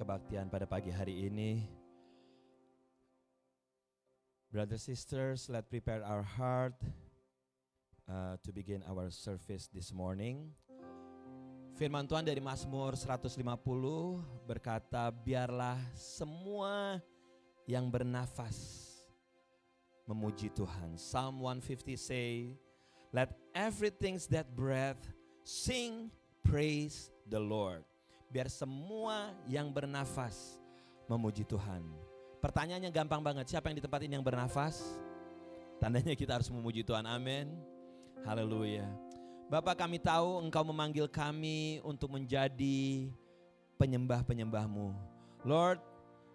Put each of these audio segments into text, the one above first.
kebaktian pada pagi hari ini. Brothers, sisters, let's prepare our heart to begin our service this morning. Firman Tuhan dari Mazmur 150 berkata, biarlah semua yang bernafas memuji Tuhan. Psalm 150 say, let everything that breath sing praise the Lord. Biar semua yang bernafas memuji Tuhan. Pertanyaannya gampang banget, siapa yang di tempat ini yang bernafas? Tandanya kita harus memuji Tuhan, amin. Haleluya. Bapak, kami tahu Engkau memanggil kami untuk menjadi penyembah-penyembah-Mu. Lord,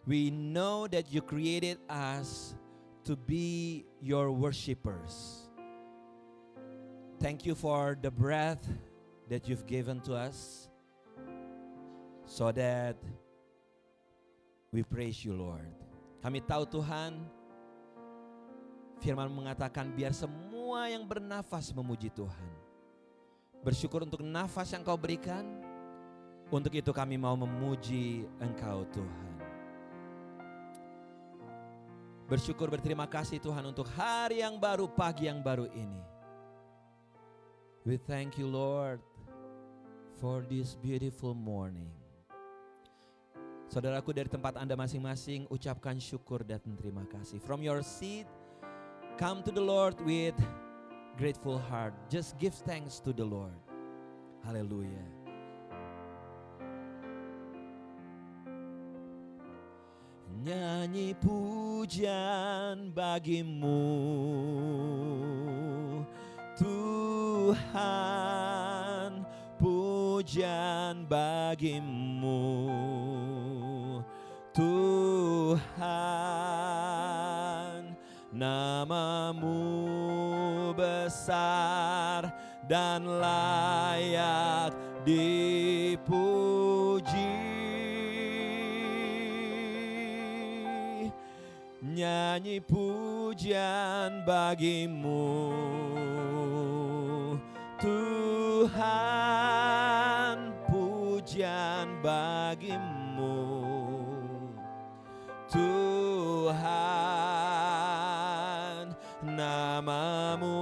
we know that you created us to be your worshipers. Thank you for the breath that you've given to us, so that we praise you, Lord. Kami tahu Tuhan, firman mengatakan biar semua yang bernafas memuji Tuhan. Bersyukur untuk nafas yang Kau berikan. Untuk itu kami mau memuji Engkau Tuhan. Bersyukur, berterima kasih Tuhan untuk hari yang baru, pagi yang baru ini. We thank you, Lord, for this beautiful morning. Saudaraku, dari tempat Anda masing-masing ucapkan syukur dan terima kasih. From your seat, come to the Lord with grateful heart. Just give thanks to the Lord. Haleluya. Nyanyi pujian bagimu, Tuhan, pujian bagimu, Tuhan. Namamu besar dan layak dipuji. Nyanyi pujian bagimu, Tuhan, pujian bagimu, Tuhan. Namamu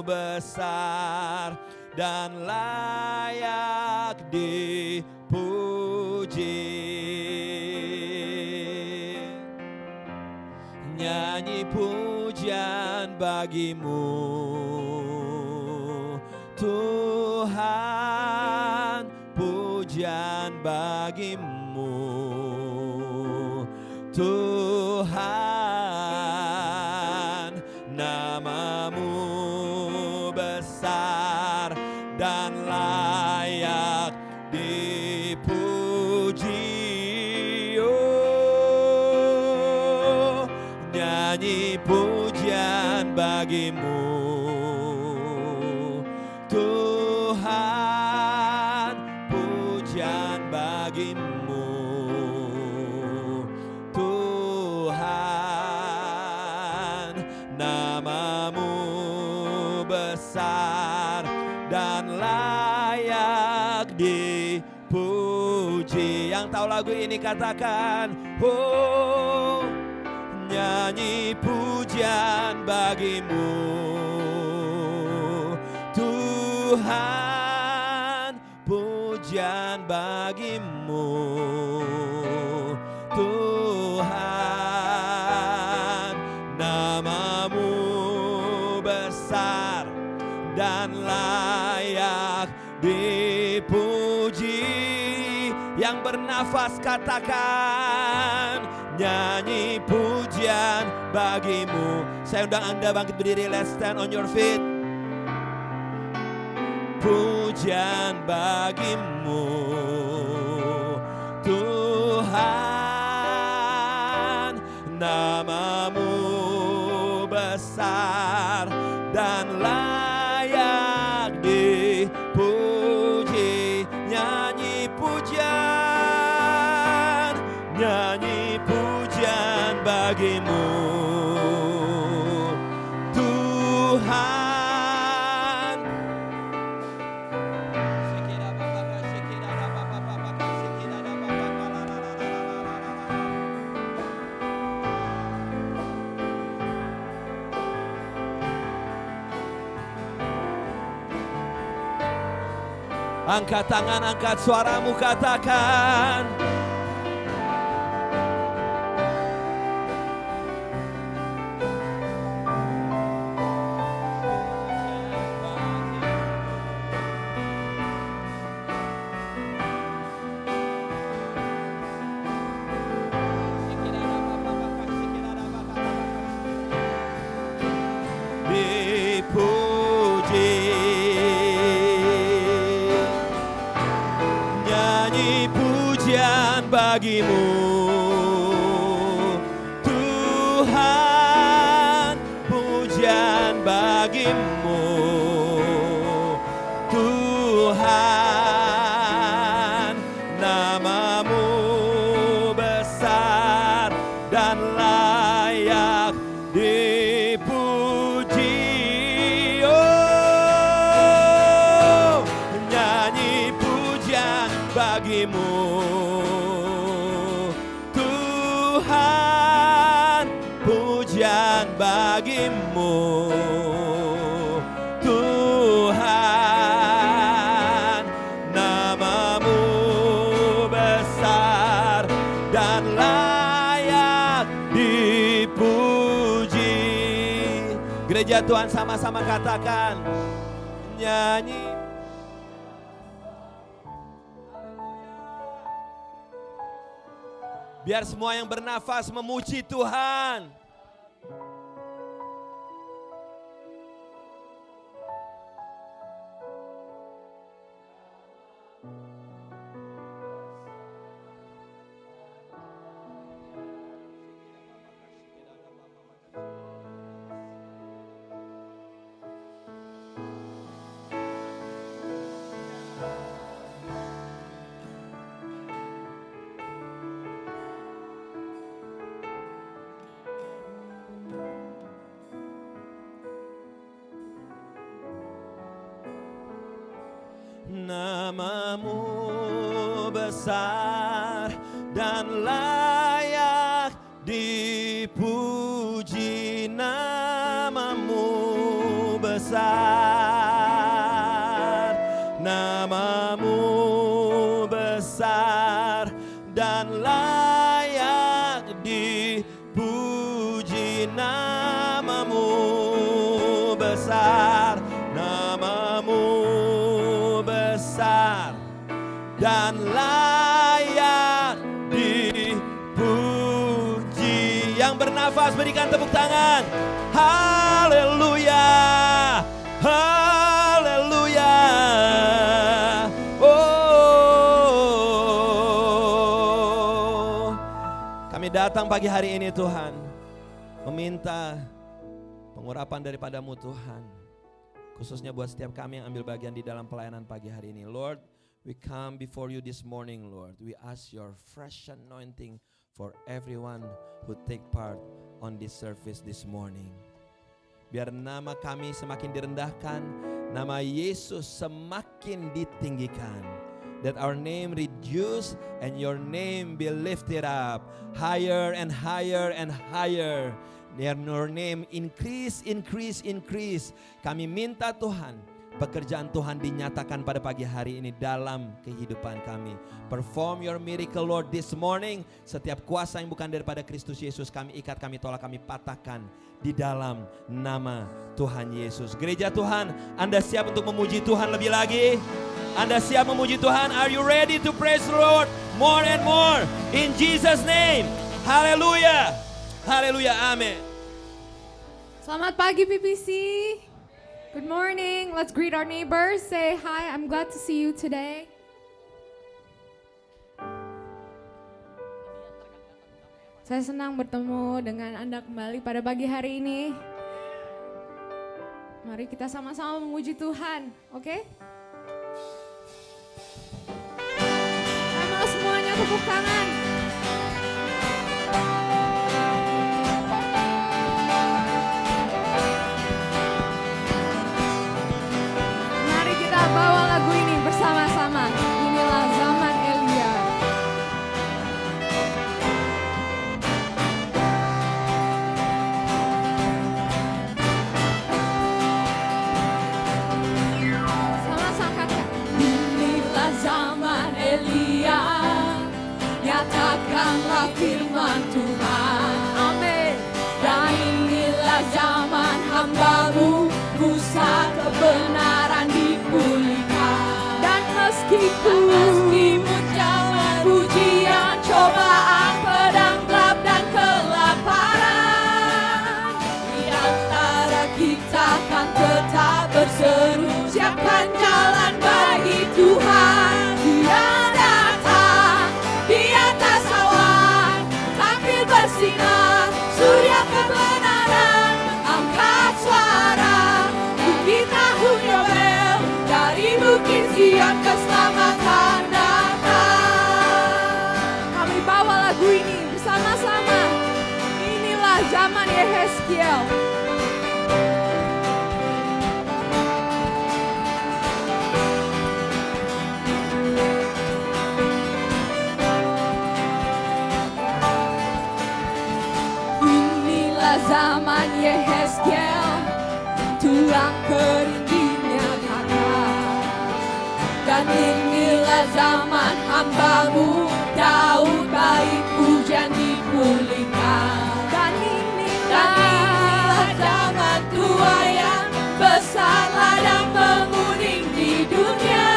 besar dan layak dipuji. Nyanyi pujian bagimu, Tuhan, pujian bagimu, Tuhan. Namamu besar dan layak dipuji. Oh, nyanyi pujian bagimu, Tuhan, pujian bagimu, Tuhan. Namamu besar dan layak dipuji. Yang tahu lagu ini katakan, oh, nyanyi pujian bagimu, Tuhan, pujian bagimu, Tuhan. Namamu besar dan layak dipuji. Yang bernafas katakan, nyanyi pujian bagimu. Saya undang Anda bangkit berdiri, let's stand on your feet. Pujian bagimu, Tuhan. Namamu besar dan layak dipuji. Nyanyi pujian, nyanyi pujian bagimu, Tuhan. Angkat tangan, angkat suaramu, katakan. Bagimu Tuhan, pujian bagimu Tuhan, namamu besar dan layak dipuji. Oh, nyanyi pujian bagimu bagimu Tuhan, namamu besar dan layak dipuji. Gereja Tuhan sama-sama katakan, nyanyi. Biar semua yang bernafas memuji Tuhan. Namamu besar dan layak dipuji. Namamu besar, namamu besar dan layak dipuji. Namamu besar, namamu besar dan layak dipuji. Yang bernafas berikan tepuk tangan. Haleluya, haleluya. Oh, kami datang pagi hari ini Tuhan, meminta pengurapan daripadamu Tuhan, khususnya buat setiap kami yang ambil bagian di dalam pelayanan pagi hari ini. Lord, we come before you this morning, Lord. We ask your fresh anointing for everyone who take part on this service this morning. Biar nama kami semakin direndahkan, nama Yesus semakin ditinggikan. That our name reduce and your name be lifted up higher and higher and higher. Your name increase, increase, increase. Kami minta Tuhan, pekerjaan Tuhan dinyatakan pada pagi hari ini dalam kehidupan kami. Perform your miracle Lord this morning. Setiap kuasa yang bukan daripada Kristus Yesus kami ikat, kami tolak, kami patahkan di dalam nama Tuhan Yesus. Gereja Tuhan, Anda siap untuk memuji Tuhan lebih lagi? Anda siap memuji Tuhan? Are you ready to praise the Lord more and more? In Jesus' name. Haleluya. Haleluya, amin. Selamat pagi PPC. Good morning. Let's greet our neighbors. Say hi, I'm glad to see you today. Saya senang bertemu dengan Anda kembali pada pagi hari ini. Mari kita sama-sama memuji Tuhan, oke? Saya mau semuanya tepuk tangan. Bawa lagu ini bersama-sama. Inilah zaman Elia. Sama-sama kata. lagu ini bersama-sama. Inilah zaman Yehezkiel. Inilah zaman Yehezkiel, tulang keringnya kata. Dan inilah zaman hamba-Mu Daud, baik hujan dipulihkan. Dan inilah zaman Tua yang besar, ladang menguning di dunia.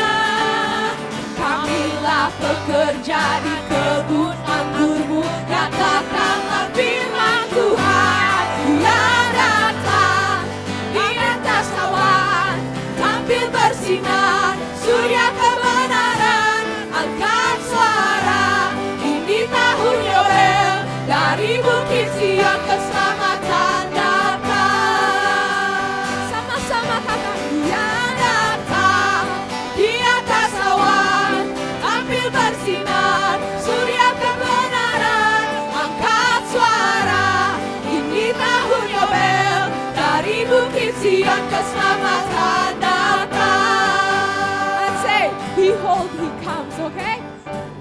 Kamilah pekerja di kebun anggur-Mu, katakanlah firman Tuhan. Dia datang di atas awan, tampil bersinar, surya kebenaran. Angkat suara, ini tahun Yobel, dari bukit Sion keselamatan datang. Sama-sama katakan, Dia datang di atas awan, tampil bersinar, surya kebenaran. Angkat suara, ini tahun Yobel, dari bukit Sion keselamatan datang. Let's say, behold he comes, okay?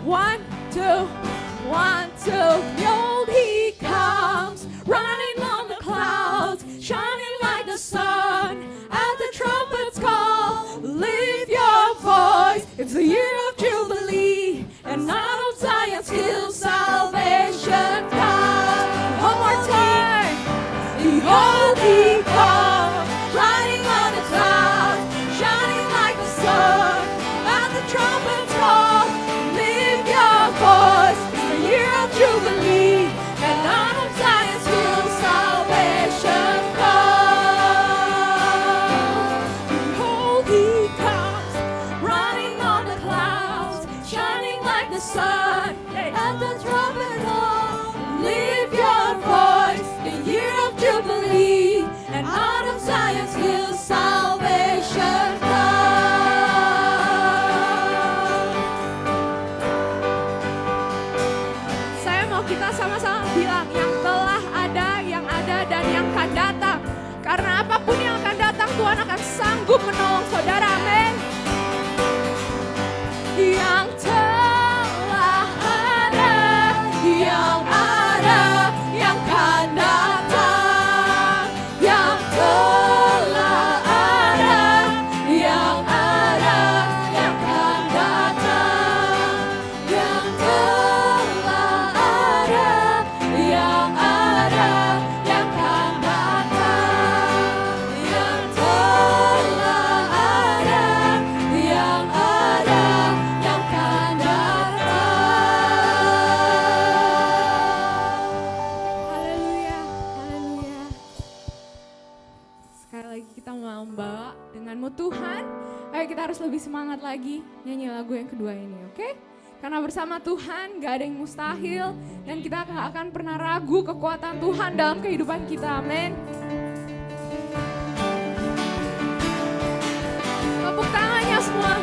1, 2, 1, 2. Behold he comes, running on the clouds, shining like the sun. At the trumpet's call, lift your voice. It's the year of Jubilee, and out of Zion's hill salvation comes. One more time. Behold he comes, riding on the clouds, shining like the sun. At the trumpet's call, lift your voice. It's the year of Jubilee, and out of Zion's hill salvation comes. Behold he comes, riding on the clouds, shining like the sun. At the trumpet call, lift your voice. The year of Jubilee, and out of Zion's hill salvation comes. Saya mau kita sama-sama bilang yang telah ada, yang ada, dan yang akan datang. Karena apapun yang akan datang, Tuhan akan sanggup menolong saudara. Amin. Yang telah ada, yang akan datang. Yang telah ada, yang akan datang. Yang telah ada, yang akan datang. Yang telah ada, yang akan datang. Haleluya, haleluya. Sekali lagi kita mau membawa denganmu Tuhan. Ayo kita harus lebih semangat lagi nyanyi lagu yang kedua ini, oke? Karena bersama Tuhan gak ada yang mustahil, dan kita gak akan pernah ragu kekuatan Tuhan dalam kehidupan kita, amin. Tepuk tangannya semua.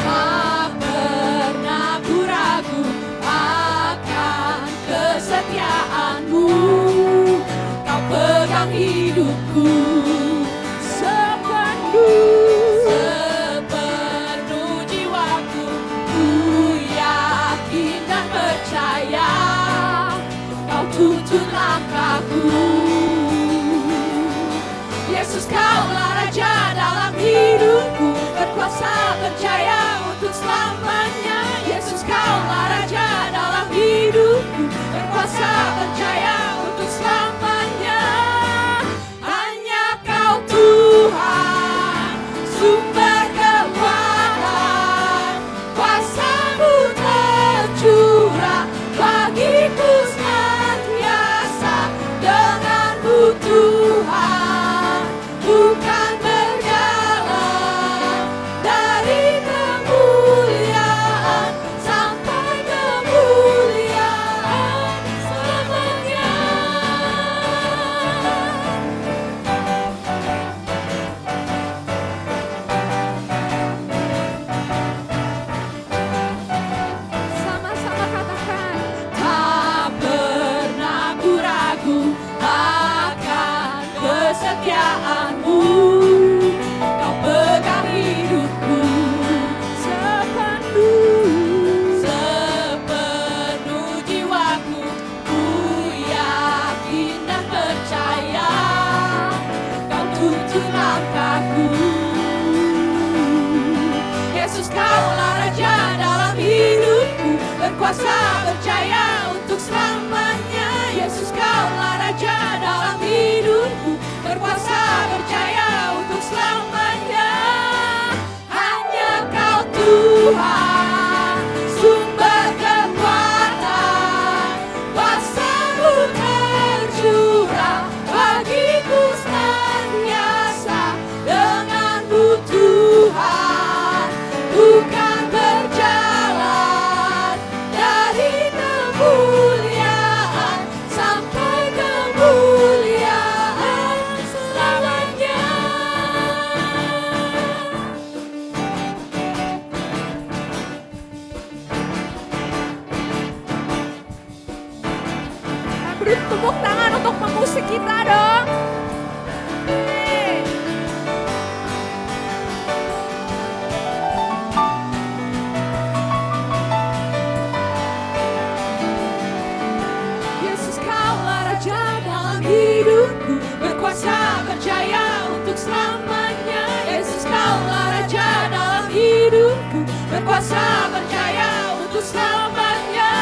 Tak pernah ku ragu akan kesetiaan-Mu. Kau pegang hidupku sepenuh jiwaku. Ku yakin dan percaya Kau tuntun langkahku. Yesus, Kaulah Raja dalam hidupku, berkuasa berjaya untuk selamanya. Yesus, Kaulah Raja dalam hidupku, berkuasa berjaya untuk selamanya. Hanya Kau Tuhan, sumber kekuatan, kuasa-Mu tercurah bagiku senantiasa. kesetiaan-Mu, Kau pegang hidupku sepenuh jiwaku. Ku yakin dan percaya Kau tuntun langkahku. Yesus, Kaulah Raja dalam hidupku, berkuasa berjaya untuk selamanya. Yesus, Kaulah Raja dalam hidupku, berkuasa berjaya untuk selamanya. Hanya Kau Tuhan, sumber kekuatan, kuasa-Mu tercurah bagiku senantiasa. Dengan-Mu Tuhan, bukan berjalan dari kemuliaan sampai kemuliaan selamanya. Beri tepuk tangan untuk pemusik kita dong. Yesus, Kaulah Raja dalam hidupku, berkuasa berjaya untuk selamanya. Yesus, Kaulah Raja dalam hidupku, berkuasa berjaya untuk selamanya.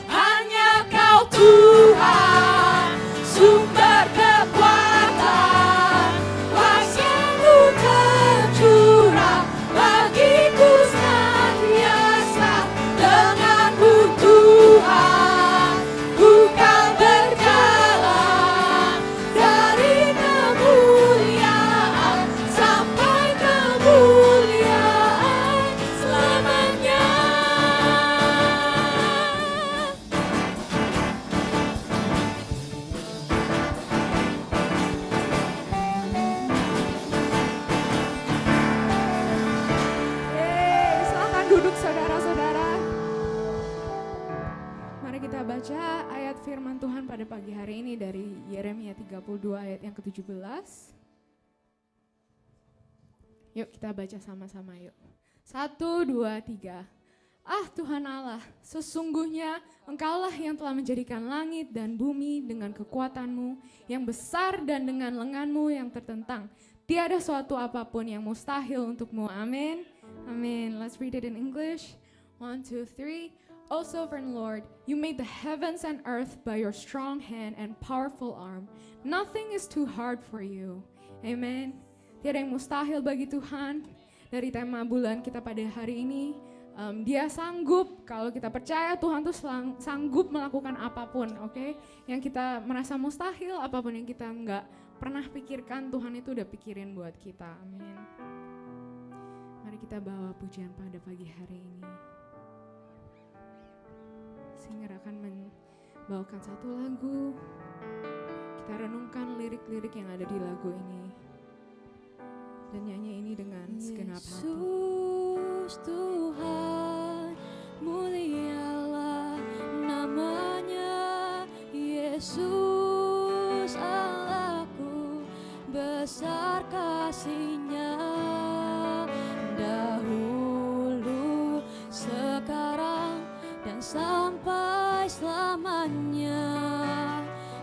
Hanya Kau Tuhan, sumber kekuatan, kuasa-Mu tercurah bagiku senantiasa. Dengan-Mu Tuhan, bukan berjalan dari kemuliaan sampai kemuliaan selamanya. Silakan duduk saudara-saudara. Mari kita baca ayat firman Tuhan pada pagi hari ini dari Yeremia 32 ayat yang ke-17. Yuk kita baca sama-sama yuk. 1, 2, 3. Ah Tuhan Allah, sesungguhnya Engkaulah yang telah menjadikan langit dan bumi dengan kekuatan-Mu yang besar dan dengan lengan-Mu yang tertentang. Tiada suatu apapun yang mustahil untuk-Mu. Amin. Amin. Let's read it in English. 1, 2, 3. O sovereign Lord, you made the heavens and earth by your strong hand and powerful arm. Nothing is too hard for you. Amen. Tiada yang mustahil bagi Tuhan. Dari tema bulan kita pada hari ini, Dia sanggup. Kalau kita percaya Tuhan tuh sanggup melakukan apapun, oke? Yang kita merasa mustahil, apapun yang kita nggak pernah pikirkan, Tuhan itu udah pikirin buat kita. Amin. Mari kita bawa pujian pada pagi hari ini. Singer akan membawakan satu lagu. Kita renungkan lirik-lirik yang ada di lagu ini. Dan nyanyi ini dengan segenap hati. Yesus Tuhan, mulialah namanya. Yesus Allahku, besar kasih-Nya. Dahulu, sekarang, dan sampai selamanya.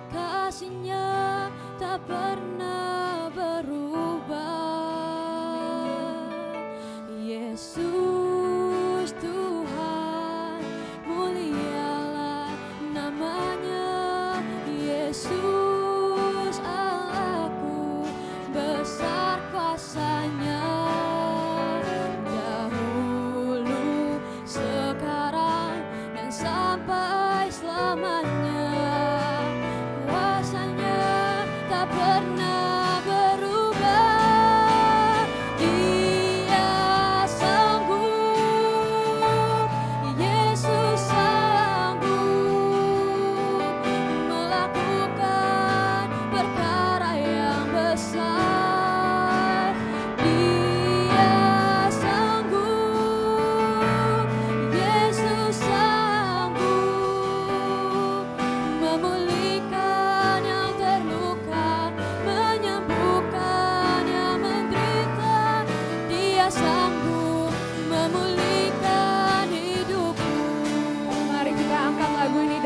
Kasih-Nya tak pernah berubah. Yesus Tuhan, mulialah namanya. Yesus Allahku, besar kuasa-Nya. Dahulu, sekarang, dan sampai selamanya. Kuasa-Nya tak pernah berubah.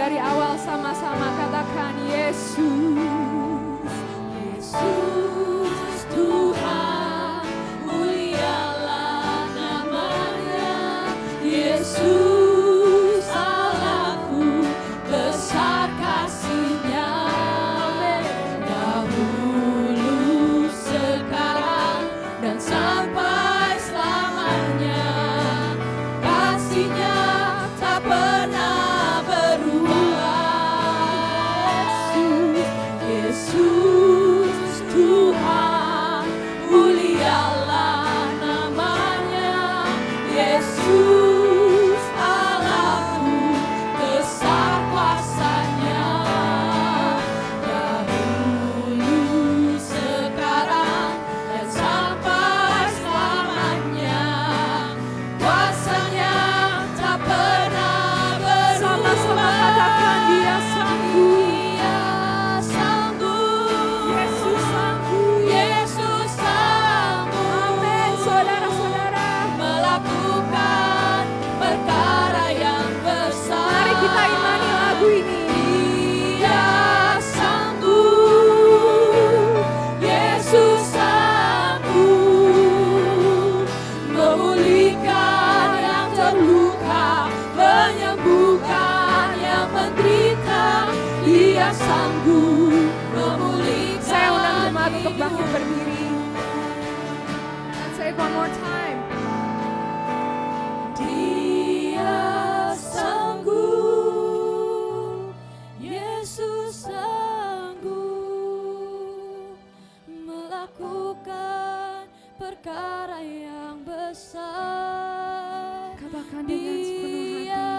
dari awal sama-sama katakan Yesus. Yesus Tuhan, mulialah namanya. Yesus Allahku, besar kasih-Nya. Dahulu, sekarang, dan sampai selamanya. Kasih-Nya tak pernah berubah. Yesus Tuhan, mulialah namanya. Yesus Allahku, besar kuasa-Nya. Dahulu, sekarang, dan sampai selamanya. Kuasa-Nya tak pernah berubah. Sama-sama katakan Dia sanggup. Dia sanggup. Yesus sanggup. Yesus sanggup. Amin saudara-saudara. Melakukan perkara yang besar. Mari kita imani lagu ini. Dia sanggup. Yesus sanggup. Memulihkan yang terluka, menyembuhkan yang menderita. Dia sanggup memulihkan. Saya undang jemaat untuk bangkit hidup. berdiri. Let's say it one more time. Dia sanggup, Yesus sanggup melakukan perkara yang besar. Katakan dengan sepenuh hati. Dia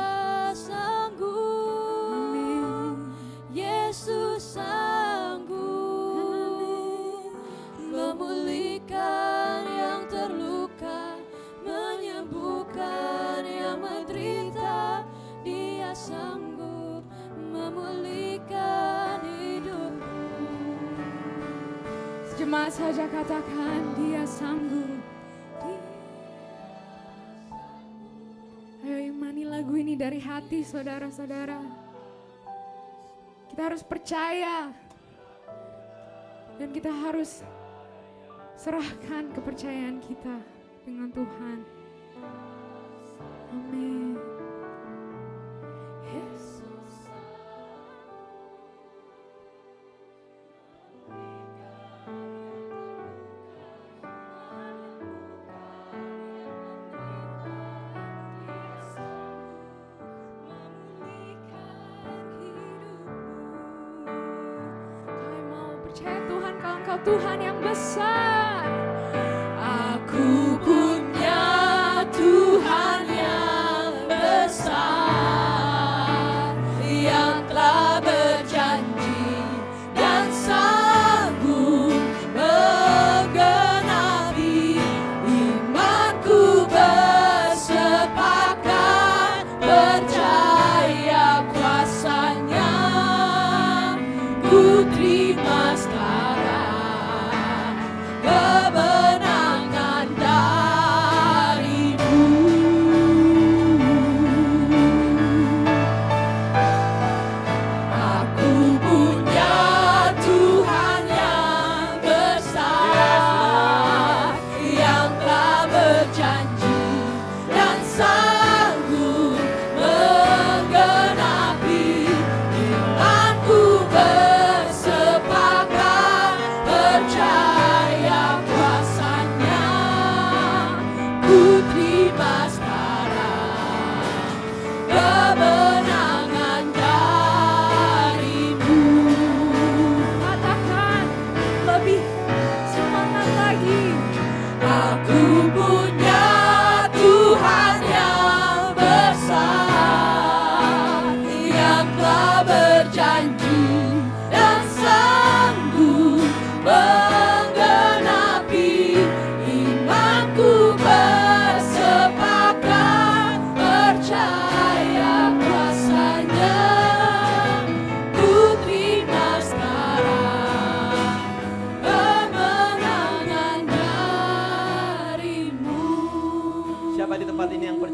sanggup, Amin. Yesus sanggup memulihkan yang terluka, menyembuhkan yang menderita. Dia sanggup memulihkan hidupku. Jemaat saja katakan Dia sanggup. Ayo imani lagu ini dari hati saudara-saudara. Kita harus percaya. Dan kita harus serahkan kepercayaan kita dengan Tuhan. Amin. Yesus Kami mau percaya Tuhan kalau Engkau Tuhan yang besar. Aku punya Tuhan yang besar, yang telah berjanji dan sanggup menggenapi. Imanku bersepakat, percaya kuasa-Nya. Ku terima sekarang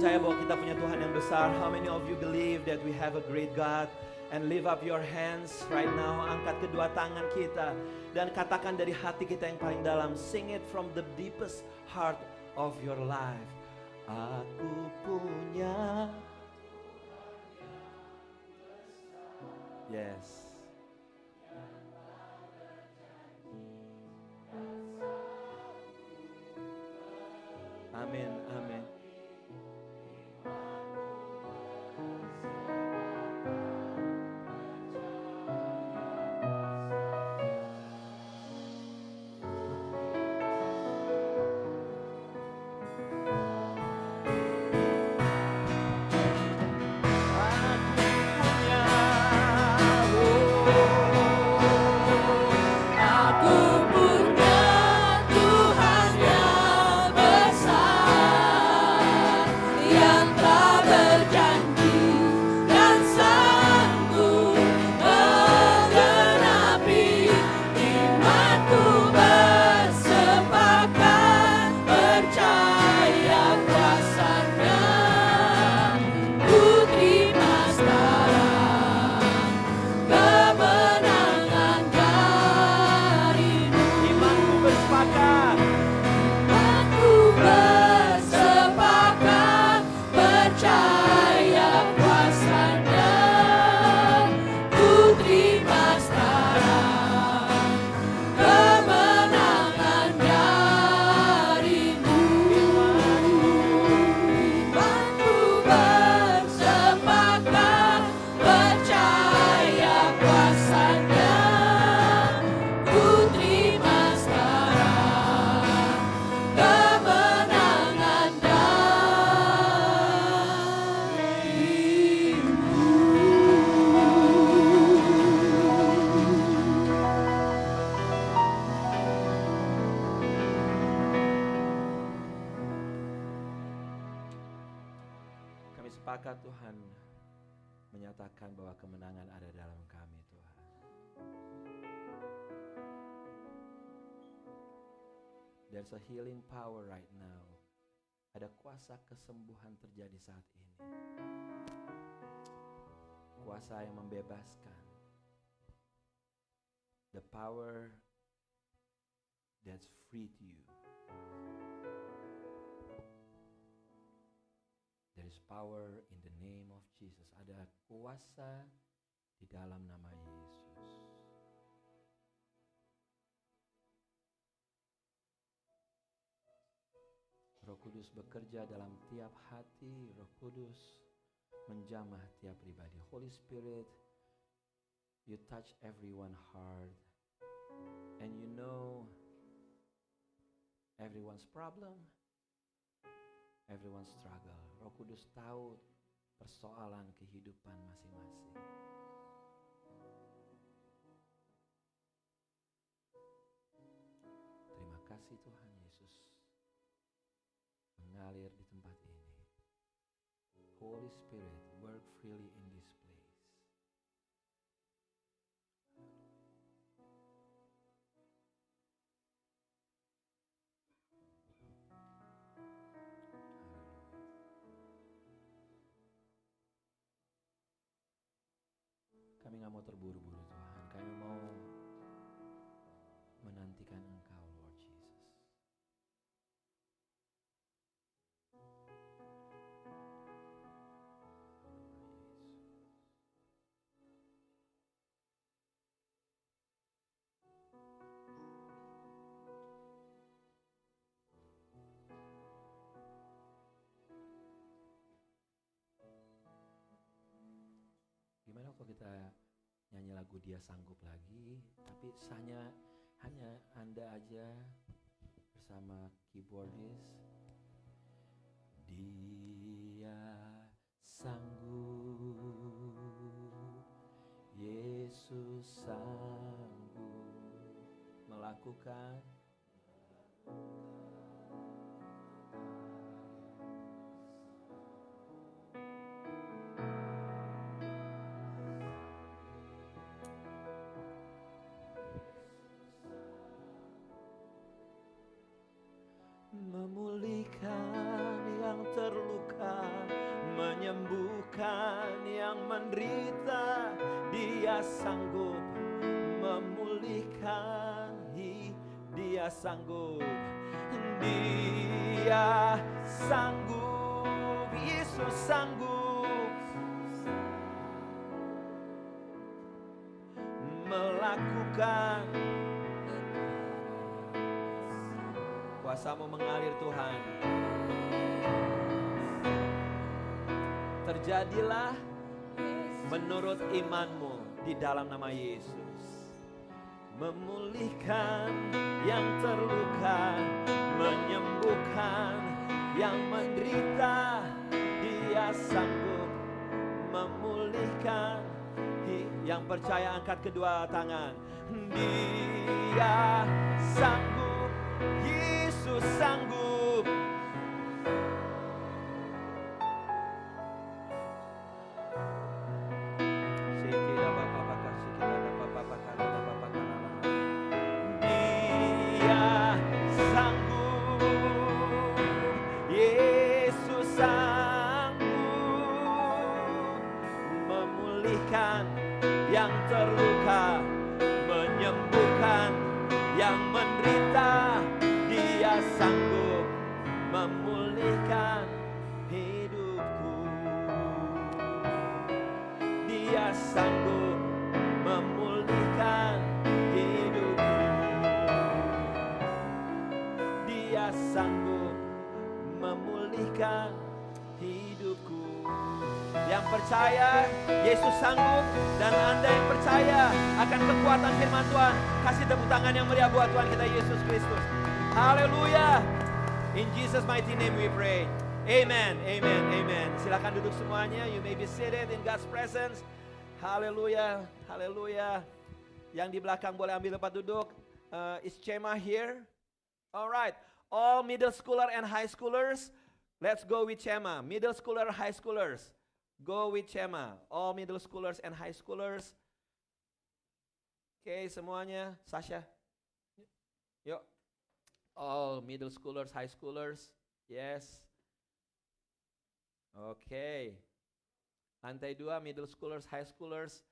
percaya bahwa kita punya Tuhan yang besar? How many of you believe that we have a great God? And lift up your hands right now. Angkat kedua tangan kita dan katakan dari hati kita yang paling dalam. Sing it from the deepest heart of your life. Aku punya. Yes. Amin, amin. Sepakat Tuhan menyatakan bahwa kemenangan ada dalam kami Tuhan. There's a healing power right now. Ada kuasa kesembuhan terjadi saat ini. Kuasa yang membebaskan. The power that's freed you. There is power in the name of Jesus. Ada kuasa di dalam nama Yesus. Roh Kudus bekerja dalam tiap hati. Roh Kudus menjamah tiap pribadi. Holy Spirit, you touch everyone's heart. And you know everyone's problem. Everyone struggle. Roh Kudus tahu persoalan kehidupan masing-masing. Terima kasih Tuhan Yesus mengalir di tempat ini. Holy Spirit, work freely in this place. Kami gak mau terburu-buru Tuhan. Kami mau menantikan Engkau Lord Jesus. Gimana kalau kita nyanyi lagu Dia Sanggup lagi, tapi hanya Anda aja bersama keyboardist. Dia sanggup, Yesus sanggup melakukan memulihkan yang terluka, yang menderita, Dia sanggup memulihkan. Dia sanggup, Dia sanggup, Yesus sanggup melakukan. Kuasa-Mu mengalir Tuhan. Terjadilah menurut iman-Mu di dalam nama Yesus. Memulihkan yang terluka, menyembuhkan yang menderita, Dia sanggup memulihkan. Yang percaya angkat kedua tangan. Dia sanggup, Yesus sanggup. Dia sanggup, Yesus sanggup memulihkan yang terluka, menyembuhkan yang menderita. Dia sanggup memulihkan hidupku. Dia sanggup memulihkan hidupku. Dia sanggup memulihkan hidupku. Yang percaya Yesus sanggup, dan Anda yang percaya akan kekuatan firman Tuhan, kasih tepuk tangan yang meriah buat Tuhan kita Yesus Kristus. Haleluya. In Jesus mighty name we pray. Amen, amen, amen. Silakan duduk semuanya. You may be seated in God's presence. Haleluya, haleluya. Yang di belakang boleh ambil tempat duduk. Is Chema here? Alright, all middle schooler and high schoolers, let's go with Chema. Middle schooler, high schoolers, go with Chema. All middle schoolers and high schoolers. Oke, semuanya. Sasha, yuk. All middle schoolers, high schoolers, yes. Oke. Lantai 2, middle schoolers, high schoolers,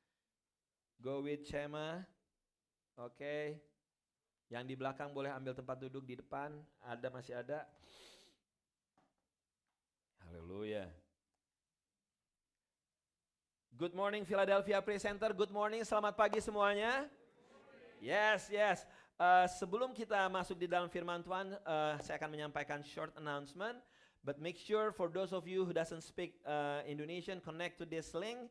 go with Chema. Oke. Yang di belakang boleh ambil tempat duduk di depan. Masih ada. Haleluya. Good morning Philadelphia Praise Center. Good morning, selamat pagi semuanya. Yes, yes. Sebelum kita masuk di dalam firman Tuhan, saya akan menyampaikan short announcement. But make sure for those of you who doesn't speak Indonesian, connect to this link.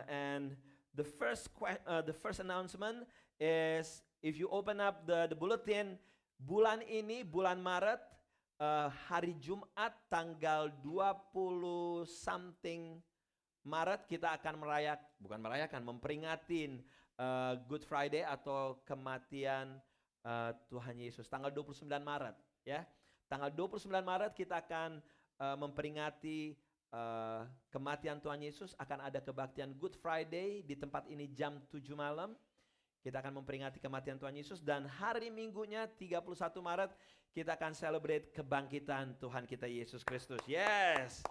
And the first announcement is, if you open up the bulletin, bulan ini, bulan Maret, hari Jumat tanggal 20 something Maret, kita akan memperingatin Good Friday atau kematian Tuhan Yesus. Tanggal 29 Maret, ya. Tanggal 29 Maret kita akan memperingati kematian Tuhan Yesus. Akan ada kebaktian Good Friday di tempat ini jam 7 malam. Kita akan memperingati kematian Tuhan Yesus, dan hari Minggunya 31 Maret kita akan celebrate kebangkitan Tuhan kita Yesus Kristus. Yes.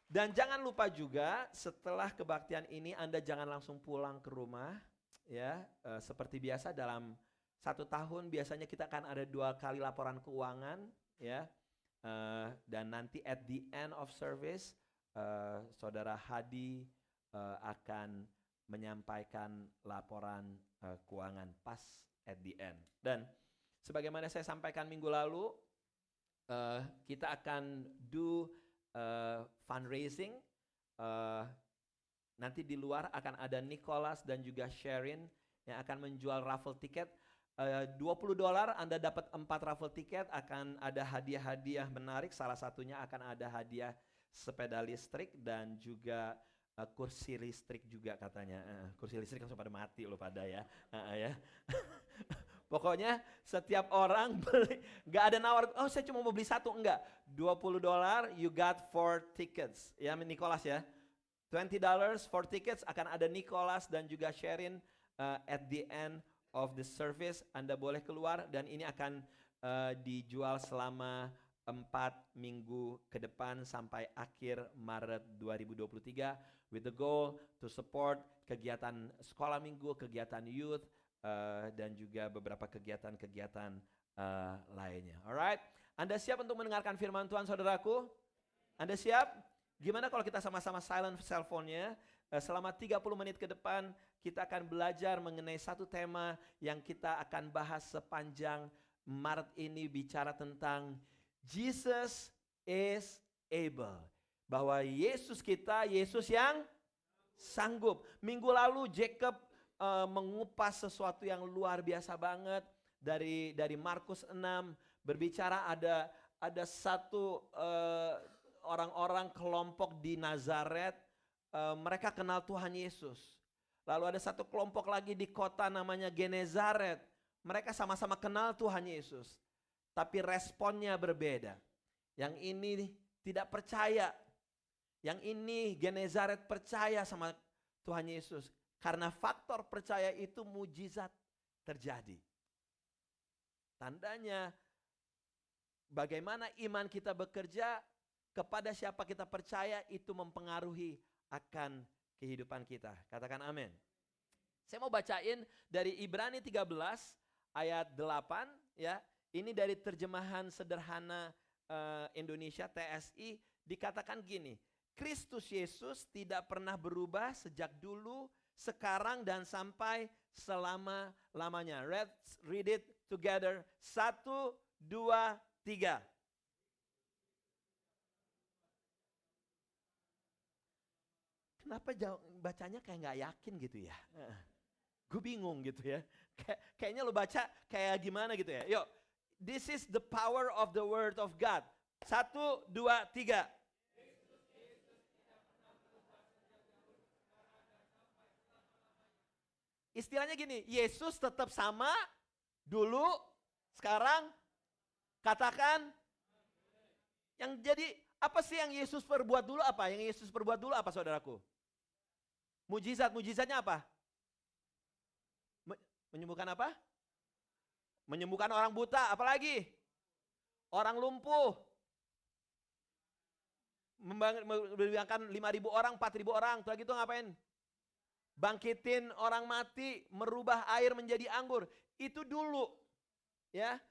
Dan jangan lupa juga setelah kebaktian ini Anda jangan langsung pulang ke rumah, ya. Seperti biasa dalam 1 tahun biasanya kita akan ada 2 kali laporan keuangan, ya. Dan nanti at the end of service Saudara Hadi akan menyampaikan laporan keuangan pas at the end. Dan sebagaimana saya sampaikan minggu lalu, kita akan do fundraising. Nanti di luar akan ada Nicholas dan juga Sherin yang akan menjual raffle tiket. $20 Anda dapat 4 raffle tiket, akan ada hadiah-hadiah menarik. Salah satunya akan ada hadiah sepeda listrik dan juga kursi listrik juga katanya. Kursi listrik langsung pada mati loh pada ya. Ya. Pokoknya setiap orang beli, gak ada nawar, oh saya cuma mau beli 1, enggak. $20 you got 4 tickets. Ya Nicholas ya. $20 4 tickets, akan ada Nicholas dan juga Sherin at the end of the service. Anda boleh keluar dan ini akan dijual selama minggu ke depan sampai akhir Maret 2023 with the goal to support kegiatan sekolah minggu, kegiatan youth, dan juga beberapa kegiatan-kegiatan lainnya. Alright, Anda siap untuk mendengarkan firman Tuhan, saudaraku? Anda siap? Gimana kalau kita sama-sama silent cellphone-nya? Selama 30 menit ke depan kita akan belajar mengenai satu tema yang kita akan bahas sepanjang Maret ini, bicara tentang Jesus is able. Bahwa Yesus kita, Yesus yang sanggup. Minggu lalu Jacob mengupas sesuatu yang luar biasa banget dari Markus 6, berbicara ada satu orang-orang kelompok di Nazaret, mereka kenal Tuhan Yesus. Lalu ada satu kelompok lagi di kota namanya Genezaret, mereka sama-sama kenal Tuhan Yesus, tapi responnya berbeda. Yang ini tidak percaya, yang ini Genezaret percaya sama Tuhan Yesus. Karena faktor percaya itu mujizat terjadi. Tandanya bagaimana iman kita bekerja, kepada siapa kita percaya itu mempengaruhi akan kehidupan kita. Katakan amin. Saya mau bacain dari Ibrani 13 ayat 8 ya. Ini dari terjemahan sederhana Indonesia TSI, dikatakan gini. Kristus Yesus tidak pernah berubah sejak dulu, sekarang dan sampai selama-lamanya. Let's read it together. 1, 2, 3. Kenapa bacanya kayak nggak yakin gitu ya? Gue bingung gitu ya. Kayaknya lo baca kayak gimana gitu ya. Yuk, this is the power of the word of God. 1, 2, 3. Istilahnya gini, Yesus tetap sama dulu, sekarang, katakan. Yang jadi, apa sih yang Yesus perbuat dulu apa? Yang Yesus perbuat dulu apa, saudaraku? Mujizatnya apa? Menyembuhkan apa? Menyembuhkan orang buta, apalagi? Orang lumpuh. Membangunkan 5.000 orang, 4.000 orang, setelah gitu ngapain? Bangkitin orang mati, merubah air menjadi anggur. Itu dulu. Ya.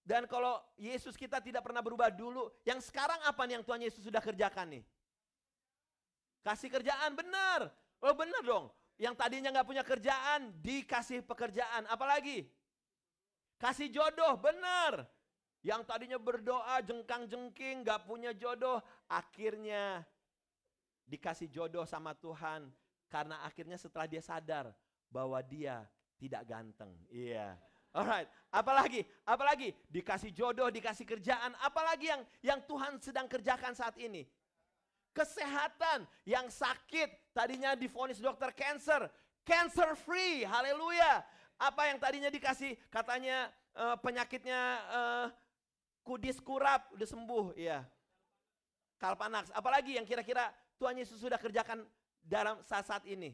Dan kalau Yesus kita tidak pernah berubah dulu, yang sekarang apa nih yang Tuhan Yesus sudah kerjakan nih? Kasih kerjaan, benar. Oh benar dong. Yang tadinya gak punya kerjaan, dikasih pekerjaan. Apalagi? Kasih jodoh, benar. Yang tadinya berdoa, jengkang-jengking, gak punya jodoh, akhirnya dikasih jodoh sama Tuhan. Karena akhirnya setelah dia sadar bahwa dia tidak ganteng. Iya. Alright. Apalagi? Dikasih jodoh, dikasih kerjaan. Apalagi yang Tuhan sedang kerjakan saat ini? Kesehatan. Yang sakit, tadinya divonis dokter cancer free. Haleluya. Apa yang tadinya dikasih katanya penyakitnya kudis kurap, udah sembuh. Iya. Kalpanax. Apalagi yang kira-kira Tuhan Yesus sudah kerjakan dalam saat ini?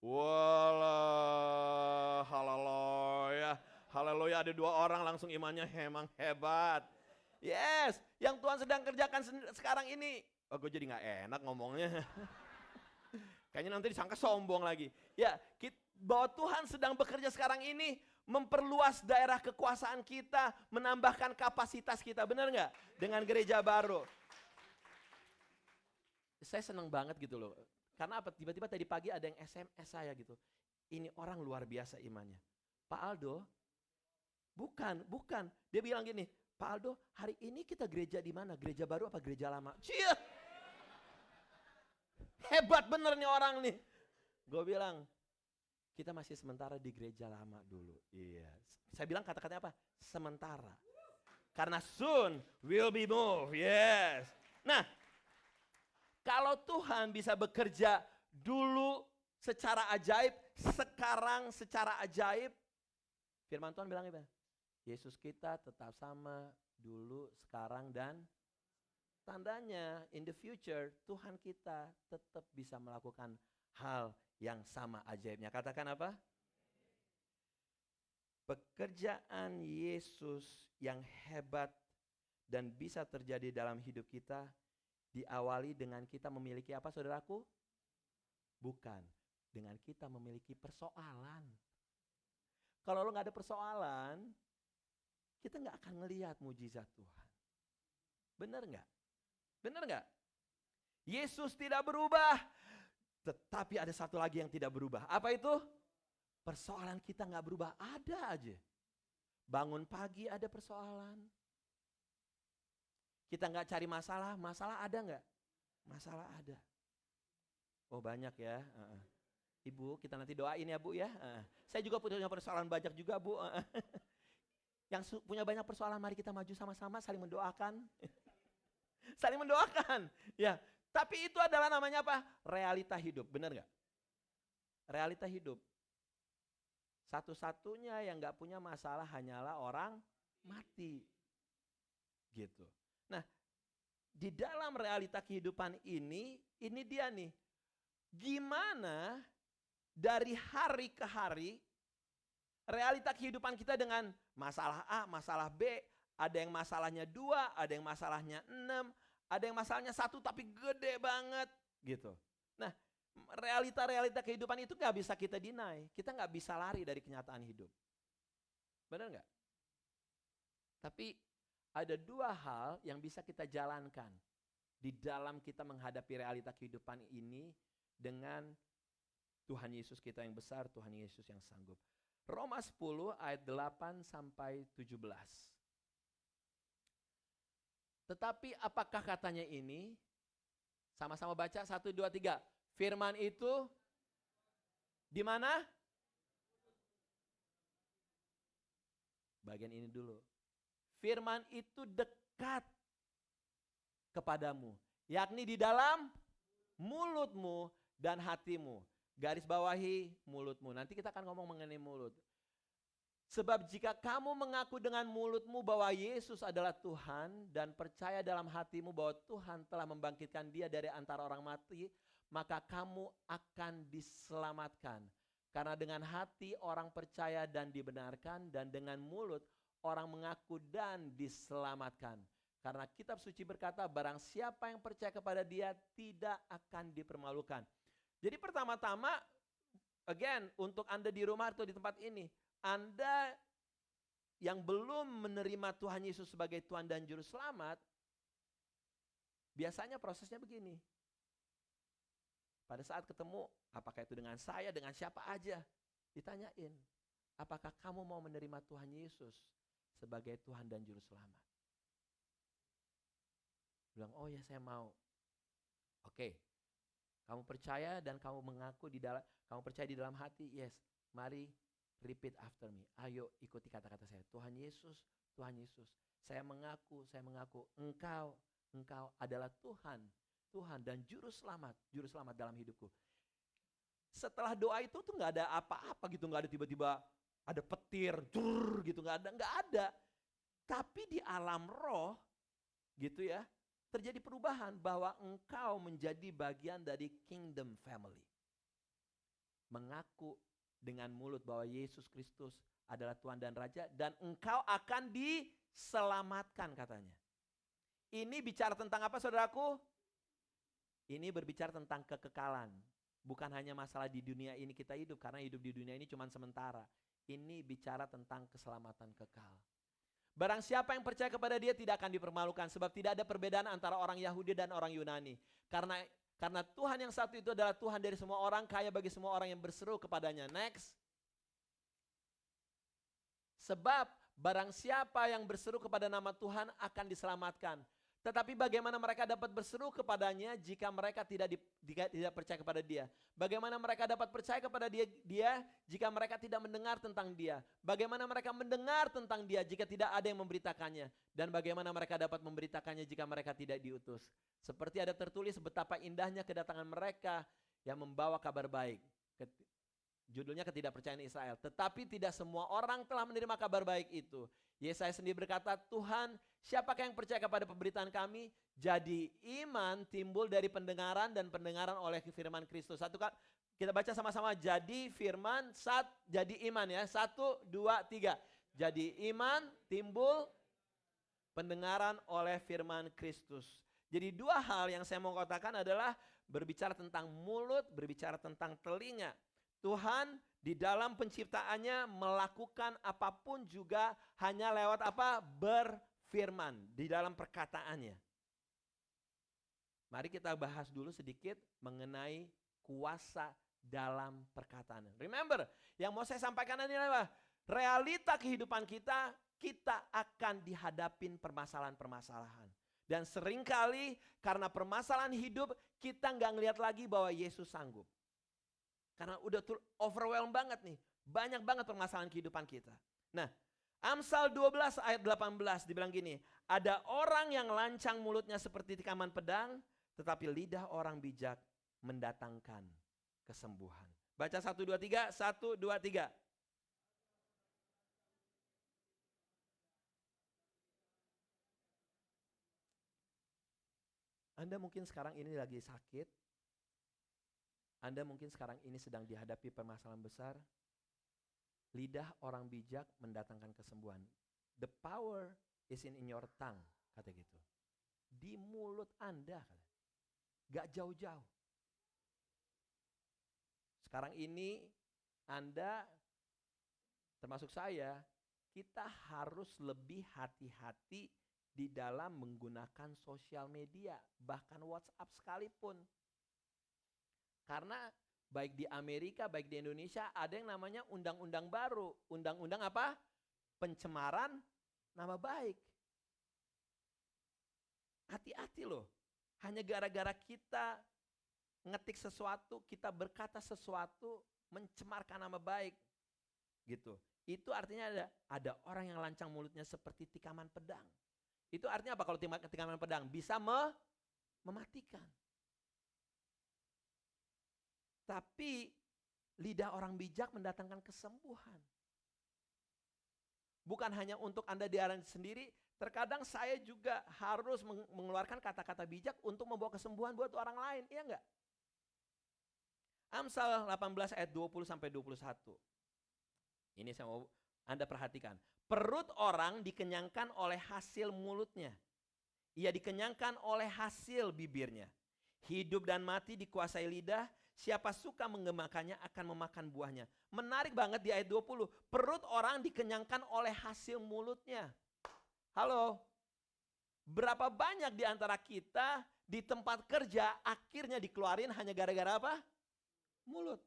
Walah, haleluya, ada 2 orang langsung imannya emang hebat. Yes, yang Tuhan sedang kerjakan sekarang ini. Oh, gue jadi gak enak ngomongnya. Kayaknya nanti disangka sombong lagi. Ya, bahwa Tuhan sedang bekerja sekarang ini, memperluas daerah kekuasaan kita, menambahkan kapasitas kita, benar gak? Dengan gereja baru. Saya senang banget gitu loh. Karena apa? Tiba-tiba tadi pagi ada yang SMS saya gitu. Ini orang luar biasa imannya. Pak Aldo, bukan. Dia bilang gini, Pak Aldo, hari ini kita gereja di mana? Gereja baru apa gereja lama? Cia! Hebat bener nih orang nih. Gue bilang, kita masih sementara di gereja lama dulu. Iya. Saya bilang kata-katanya apa? Sementara. Karena soon will be moved. Yes. Nah, kalau Tuhan bisa bekerja dulu secara ajaib, sekarang secara ajaib, firman Tuhan bilang apa? Yesus kita tetap sama dulu, sekarang, dan tandanya in the future Tuhan kita tetap bisa melakukan hal yang sama ajaibnya. Katakan apa? Pekerjaan Yesus yang hebat dan bisa terjadi dalam hidup kita diawali dengan kita memiliki apa, saudaraku? Bukan, dengan kita memiliki persoalan. Kalau lo gak ada persoalan, kita gak akan ngelihat mujizat Tuhan. Benar gak? Benar gak? Yesus tidak berubah, tetapi ada satu lagi yang tidak berubah. Apa itu? Persoalan kita gak berubah, ada aja. Bangun pagi ada persoalan. Kita gak cari masalah, masalah ada gak? Masalah ada. Oh banyak ya. Ibu, kita nanti doain ya Bu ya. Saya juga punya persoalan banyak juga Bu. Yang punya banyak persoalan, mari kita maju sama-sama saling mendoakan. Saling mendoakan. Ya, tapi itu adalah namanya apa? Realita hidup, benar gak? Realita hidup. Satu-satunya yang gak punya masalah hanyalah orang mati. Gitu. Nah, di dalam realita kehidupan ini dia nih. Gimana dari hari ke hari realita kehidupan kita dengan masalah A, masalah B, ada yang masalahnya 2, ada yang masalahnya 6, ada yang masalahnya 1 tapi gede banget gitu. Nah, realita-realita kehidupan itu gak bisa kita deny. Kita gak bisa lari dari kenyataan hidup. Benar gak? Tapi ada 2 hal yang bisa kita jalankan di dalam kita menghadapi realita kehidupan ini dengan Tuhan Yesus kita yang besar, Tuhan Yesus yang sanggup. Roma 10 ayat 8 sampai 17. Tetapi apakah katanya ini? Sama-sama baca 1, 2, 3. Firman itu di mana? Bagian ini dulu. Firman itu dekat kepadamu, yakni di dalam mulutmu dan hatimu. Garis bawahi mulutmu. Nanti kita akan ngomong mengenai mulut. Sebab jika kamu mengaku dengan mulutmu bahwa Yesus adalah Tuhan dan percaya dalam hatimu bahwa Tuhan telah membangkitkan Dia dari antara orang mati, maka kamu akan diselamatkan. Karena dengan hati orang percaya dan dibenarkan, dan dengan mulut orang mengaku dan diselamatkan. Karena kitab suci berkata, barang siapa yang percaya kepada Dia tidak akan dipermalukan. Jadi pertama-tama, again, untuk Anda di rumah atau di tempat ini, Anda yang belum menerima Tuhan Yesus sebagai Tuhan dan Juru Selamat, biasanya prosesnya begini. Pada saat ketemu, apakah itu dengan saya, dengan siapa aja, ditanyain, apakah kamu mau menerima Tuhan Yesus sebagai Tuhan dan Juru Selamat? Bilang, oh ya saya mau. Oke. Kamu percaya dan kamu mengaku kamu percaya di dalam hati, yes. Mari repeat after me. Ayo ikuti kata-kata saya. Tuhan Yesus, Tuhan Yesus. Saya mengaku, Engkau adalah Tuhan dan Juru Selamat dalam hidupku. Setelah doa itu tuh nggak ada apa-apa gitu, nggak ada tiba-tiba ada petir, gitu, nggak ada. Tapi di alam roh, gitu ya, terjadi perubahan bahwa engkau menjadi bagian dari kingdom family. Mengaku dengan mulut bahwa Yesus Kristus adalah Tuhan dan Raja dan engkau akan diselamatkan katanya. Ini bicara tentang apa saudaraku? Ini berbicara tentang kekekalan. Bukan hanya masalah di dunia ini kita hidup, karena hidup di dunia ini cuma sementara. Ini bicara tentang keselamatan kekal. Barang siapa yang percaya kepada Dia tidak akan dipermalukan, sebab tidak ada perbedaan antara orang Yahudi dan orang Yunani. Karena Tuhan yang satu itu adalah Tuhan dari semua orang, kaya bagi semua orang yang berseru kepadanya. Next. Sebab barang siapa yang berseru kepada nama Tuhan akan diselamatkan. Tetapi bagaimana mereka dapat berseru kepadanya jika mereka tidak percaya kepada Dia? Bagaimana mereka dapat percaya kepada Dia jika mereka tidak mendengar tentang Dia? Bagaimana mereka mendengar tentang Dia jika tidak ada yang memberitakannya? Dan bagaimana mereka dapat memberitakannya jika mereka tidak diutus? Seperti ada tertulis betapa indahnya kedatangan mereka yang membawa kabar baik. Judulnya ketidakpercayaan Israel. Tetapi tidak semua orang telah menerima kabar baik itu. Yesaya sendiri berkata, Tuhan, siapakah yang percaya kepada pemberitaan kami? Jadi iman timbul dari pendengaran dan pendengaran oleh firman Kristus. Kita baca sama-sama. Jadi firman, jadi iman ya. 1, 2, 3. Jadi iman timbul Pendengaran oleh firman Kristus. Jadi dua hal yang saya mau katakan adalah berbicara tentang mulut, berbicara tentang telinga. Tuhan di dalam penciptaannya melakukan apapun juga hanya lewat apa? Berfirman di dalam perkataannya. Mari kita bahas dulu sedikit mengenai kuasa dalam perkataan. Remember, yang mau saya sampaikan ini adalah realita kehidupan kita, kita akan dihadapin permasalahan-permasalahan. Dan seringkali karena permasalahan hidup, kita nggak ngelihat lagi bahwa Yesus sanggup. Karena udah overwhelmed banget nih. Banyak banget permasalahan kehidupan kita. Nah, Amsal 12 ayat 18 dibilang gini. Ada orang yang lancang mulutnya seperti tikaman pedang, tetapi lidah orang bijak mendatangkan kesembuhan. Baca 1, 2, 3, 1, 2, 3. Anda mungkin sekarang ini lagi sakit. Anda mungkin sekarang ini sedang dihadapi permasalahan besar. Lidah orang bijak mendatangkan kesembuhan. The power is in your tongue, kata gitu. Di mulut Anda, gak jauh-jauh. Sekarang ini Anda, termasuk saya, kita harus lebih hati-hati di dalam menggunakan sosial media, bahkan WhatsApp sekalipun. Karena baik di Amerika, baik di Indonesia ada yang namanya undang-undang baru. Undang-undang apa? Pencemaran nama baik. Hati-hati loh. Hanya gara-gara kita ngetik sesuatu, kita berkata sesuatu, mencemarkan nama baik. Gitu. Itu artinya ada orang yang lancang mulutnya seperti tikaman pedang. Itu artinya apa kalau tikaman pedang? Bisa mematikan. Tapi lidah orang bijak mendatangkan kesembuhan. Bukan hanya untuk Anda diarani sendiri, terkadang saya juga harus mengeluarkan kata-kata bijak untuk membawa kesembuhan buat orang lain, iya enggak? Amsal 18 ayat 20 sampai 21. Ini saya mau Anda perhatikan. Perut orang dikenyangkan oleh hasil mulutnya. Ia dikenyangkan oleh hasil bibirnya. Hidup dan mati dikuasai lidah. Siapa suka mengemakannya akan memakan buahnya. Menarik banget di ayat 20. Perut orang dikenyangkan oleh hasil mulutnya. Halo. Berapa banyak di antara kita di tempat kerja akhirnya dikeluarin hanya gara-gara apa? Mulut.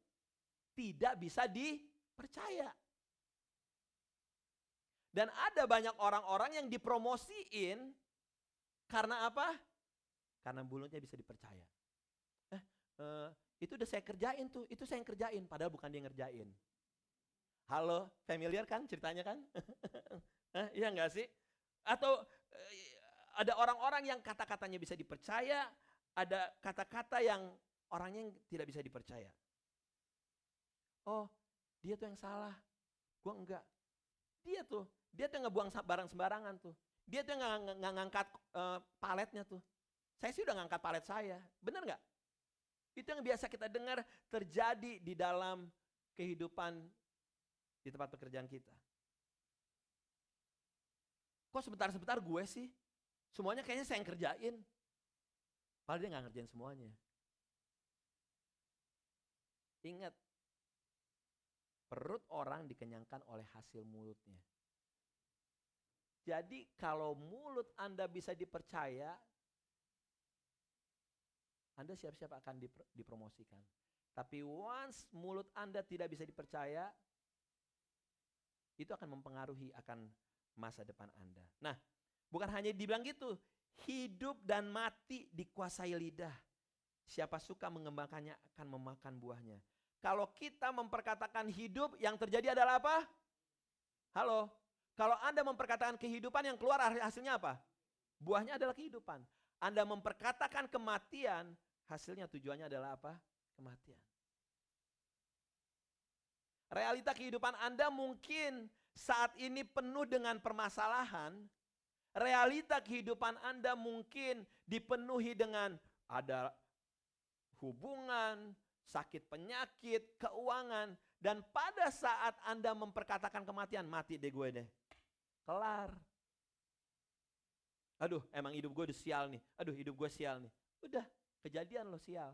Tidak bisa dipercaya. Dan ada banyak orang-orang yang dipromosiin karena apa? Karena mulutnya bisa dipercaya. Itu udah saya kerjain tuh, itu saya yang kerjain, padahal bukan dia ngerjain. Halo, familiar kan ceritanya kan? Iya enggak sih? Atau ada orang-orang yang kata-katanya bisa dipercaya, ada kata-kata yang orangnya yang tidak bisa dipercaya. Oh, dia tuh yang salah, gua enggak. Dia tuh ngebuang barang sembarangan tuh. Dia tuh nggak ngangkat paletnya tuh. Saya sih udah ngangkat palet saya, bener nggak? Itu yang biasa kita dengar terjadi di dalam kehidupan di tempat pekerjaan kita. Kok sebentar-sebentar gue sih? Semuanya kayaknya saya yang kerjain. Padahal dia nggak ngerjain semuanya. Ingat, perut orang dikenyangkan oleh hasil mulutnya. Jadi kalau mulut Anda bisa dipercaya, Anda siap-siap akan dipromosikan. Tapi once mulut Anda tidak bisa dipercaya, itu akan mempengaruhi akan masa depan Anda. Nah, bukan hanya dibilang gitu, hidup dan mati dikuasai lidah. Siapa suka mengembangkannya akan memakan buahnya. Kalau kita memperkatakan hidup, yang terjadi adalah apa? Halo? Kalau Anda memperkatakan kehidupan, yang keluar hasilnya apa? Buahnya adalah kehidupan. Anda memperkatakan kematian, hasilnya tujuannya adalah apa? Kematian. Realita kehidupan Anda mungkin saat ini penuh dengan permasalahan. Realita kehidupan Anda mungkin dipenuhi dengan ada hubungan, sakit penyakit, keuangan. Dan pada saat Anda memperkatakan kematian, mati deh gue deh. Kelar. Aduh, emang hidup gue udah sial nih. Aduh, hidup gue sial nih. Udah, kejadian lo sial.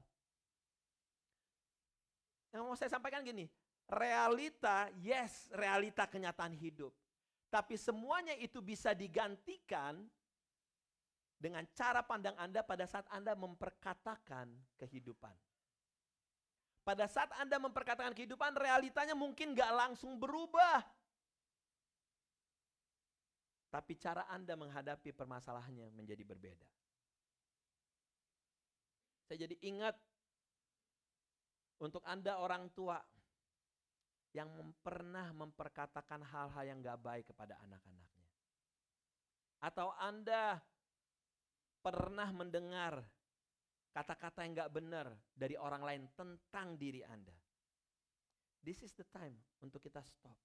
Yang mau saya sampaikan gini, realita, yes, realita kenyataan hidup. Tapi semuanya itu bisa digantikan dengan cara pandang Anda pada saat Anda memperkatakan kehidupan. Pada saat Anda memperkatakan kehidupan, realitanya mungkin gak langsung berubah. Tapi cara Anda menghadapi permasalahannya menjadi berbeda. Saya jadi ingat untuk Anda orang tua yang pernah memperkatakan hal-hal yang gak baik kepada anak-anaknya. Atau Anda pernah mendengar kata-kata yang gak benar dari orang lain tentang diri Anda. This is the time untuk kita stop.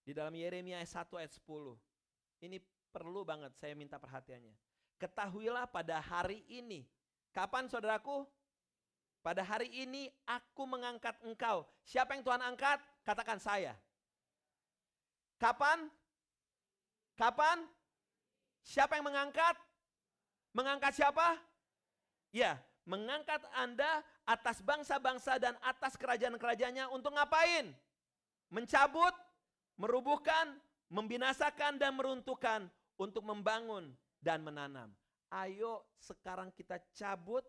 Di dalam Yeremia 1 ayat 10. Ini perlu banget saya minta perhatiannya. Ketahuilah pada hari ini. Kapan saudaraku? Pada hari ini aku mengangkat engkau. Siapa yang Tuhan angkat? Katakan saya. Kapan? Kapan? Siapa yang mengangkat? Mengangkat siapa? Ya, mengangkat Anda atas bangsa-bangsa dan atas kerajaan-kerajaannya untuk ngapain? Mencabut, merubuhkan, membinasakan dan meruntuhkan untuk membangun dan menanam. Ayo sekarang kita cabut,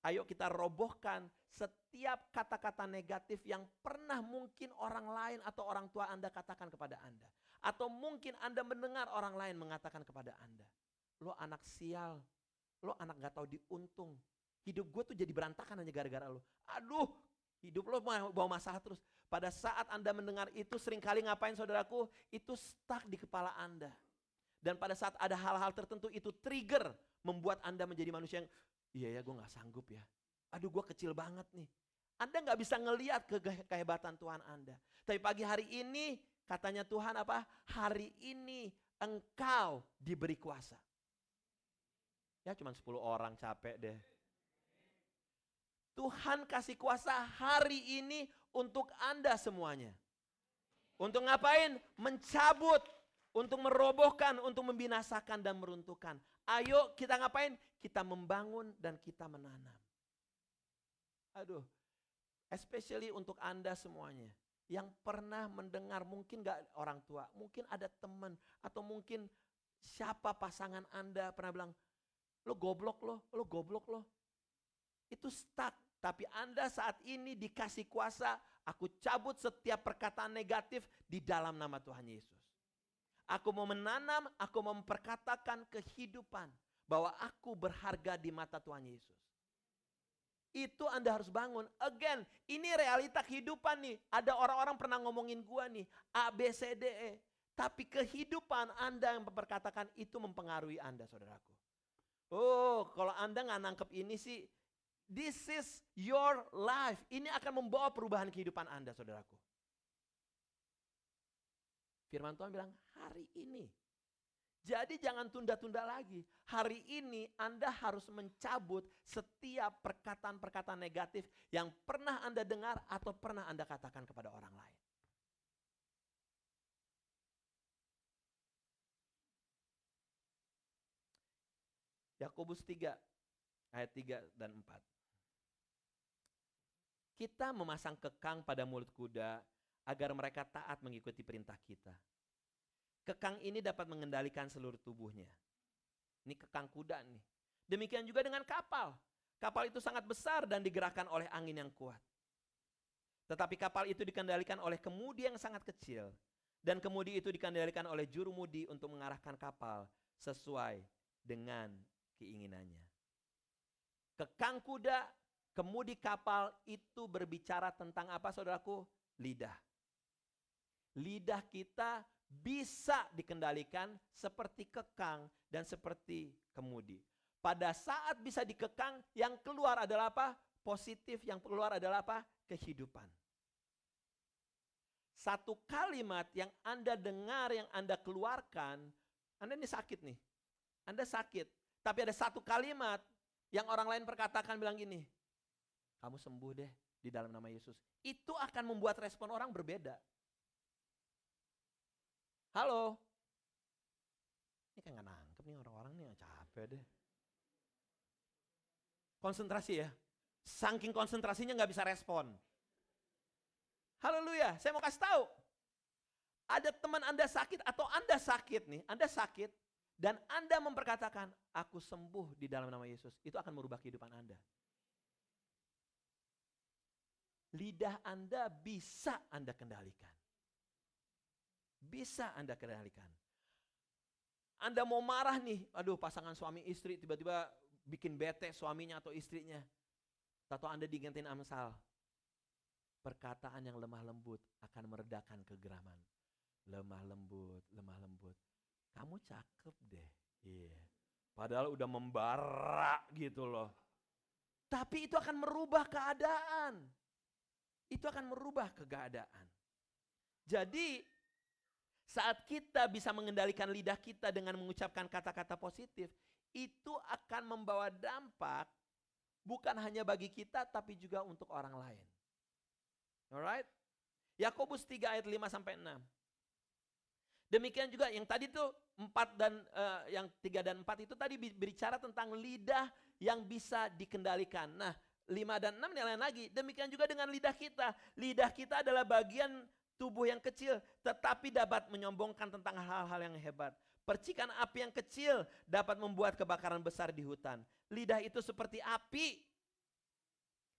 ayo kita robohkan setiap kata-kata negatif yang pernah mungkin orang lain atau orang tua Anda katakan kepada Anda. Atau mungkin Anda mendengar orang lain mengatakan kepada Anda. Lo anak sial, lo anak gak tahu diuntung. Hidup gue tuh jadi berantakan hanya gara-gara lo. Aduh, hidup lo bawa masalah terus. Pada saat Anda mendengar itu seringkali ngapain saudaraku? Itu stuck di kepala Anda. Dan pada saat ada hal-hal tertentu itu trigger membuat Anda menjadi manusia yang, iya ya gue gak sanggup ya. Aduh gue kecil banget nih. Anda gak bisa ngelihat kehebatan Tuhan Anda. Tapi pagi hari ini katanya Tuhan apa? Hari ini engkau diberi kuasa. Ya cuma 10 orang capek deh. Tuhan kasih kuasa hari ini untuk Anda semuanya. Untuk ngapain? Mencabut, untuk merobohkan, untuk membinasakan dan meruntuhkan. Ayo kita ngapain? Kita membangun dan kita menanam. Aduh, especially untuk Anda semuanya. Yang pernah mendengar, mungkin gak orang tua, mungkin ada teman, atau mungkin siapa pasangan Anda pernah bilang, lo goblok lo. Itu stuck. Tapi Anda saat ini dikasih kuasa, aku cabut setiap perkataan negatif di dalam nama Tuhan Yesus. Aku mau menanam, aku mau memperkatakan kehidupan bahwa aku berharga di mata Tuhan Yesus. Itu Anda harus bangun. Again, ini realita kehidupan nih. Ada orang-orang pernah ngomongin gua nih, A, B, C, D, E. Tapi kehidupan Anda yang memperkatakan itu mempengaruhi Anda, saudaraku. Oh, kalau Anda nggak nangkep ini sih, this is your life. Ini akan membawa perubahan kehidupan Anda, saudaraku. Firman Tuhan bilang, hari ini. Jadi jangan tunda-tunda lagi. Hari ini Anda harus mencabut setiap perkataan-perkataan negatif yang pernah Anda dengar atau pernah Anda katakan kepada orang lain. Yakobus 3 ayat 3 dan 4. Kita memasang kekang pada mulut kuda agar mereka taat mengikuti perintah kita. Kekang ini dapat mengendalikan seluruh tubuhnya. Ini kekang kuda nih. Demikian juga dengan kapal. Kapal itu sangat besar dan digerakkan oleh angin yang kuat. Tetapi kapal itu dikendalikan oleh kemudi yang sangat kecil. Dan kemudi itu dikendalikan oleh jurumudi untuk mengarahkan kapal sesuai dengan keinginannya. Kekang kuda, kemudi kapal itu berbicara tentang apa saudaraku? Lidah. Lidah kita bisa dikendalikan seperti kekang dan seperti kemudi. Pada saat bisa dikekang, yang keluar adalah apa? Positif, yang keluar adalah apa? Kehidupan. Satu kalimat yang Anda dengar, yang Anda keluarkan, Anda ini sakit nih. Anda sakit. Tapi ada satu kalimat yang orang lain perkatakan bilang gini, kamu sembuh deh di dalam nama Yesus. Itu akan membuat respon orang berbeda. Halo? Ini kan gak nangkep nih orang-orang nih, capek deh. Konsentrasi ya. Saking konsentrasinya nggak bisa respon. Haleluya, saya mau kasih tahu. Ada teman Anda sakit atau Anda sakit nih, Anda sakit dan Anda memperkatakan, aku sembuh di dalam nama Yesus. Itu akan merubah kehidupan Anda. Lidah Anda bisa Anda kendalikan. Bisa Anda kendalikan. Anda mau marah nih, aduh pasangan suami istri tiba-tiba bikin bete suaminya atau istrinya. Atau Anda diingetin Amsal. Perkataan yang lemah lembut akan meredakan kegeraman. Lemah lembut, lemah lembut. Kamu cakep deh. Iya. Padahal udah membara gitu loh. Tapi itu akan merubah keadaan. Itu akan merubah keadaan. Jadi saat kita bisa mengendalikan lidah kita dengan mengucapkan kata-kata positif, itu akan membawa dampak bukan hanya bagi kita tapi juga untuk orang lain. Alright? Yakobus 3 ayat 5 sampai 6. Demikian juga yang tadi tuh 4 dan yang 3 dan 4 itu tadi berbicara tentang lidah yang bisa dikendalikan. Nah, 5 dan 6 yang lain lagi. Demikian juga dengan lidah kita. Lidah kita adalah bagian tubuh yang kecil tetapi dapat menyombongkan tentang hal-hal yang hebat. Percikan api yang kecil dapat membuat kebakaran besar di hutan. Lidah itu seperti api.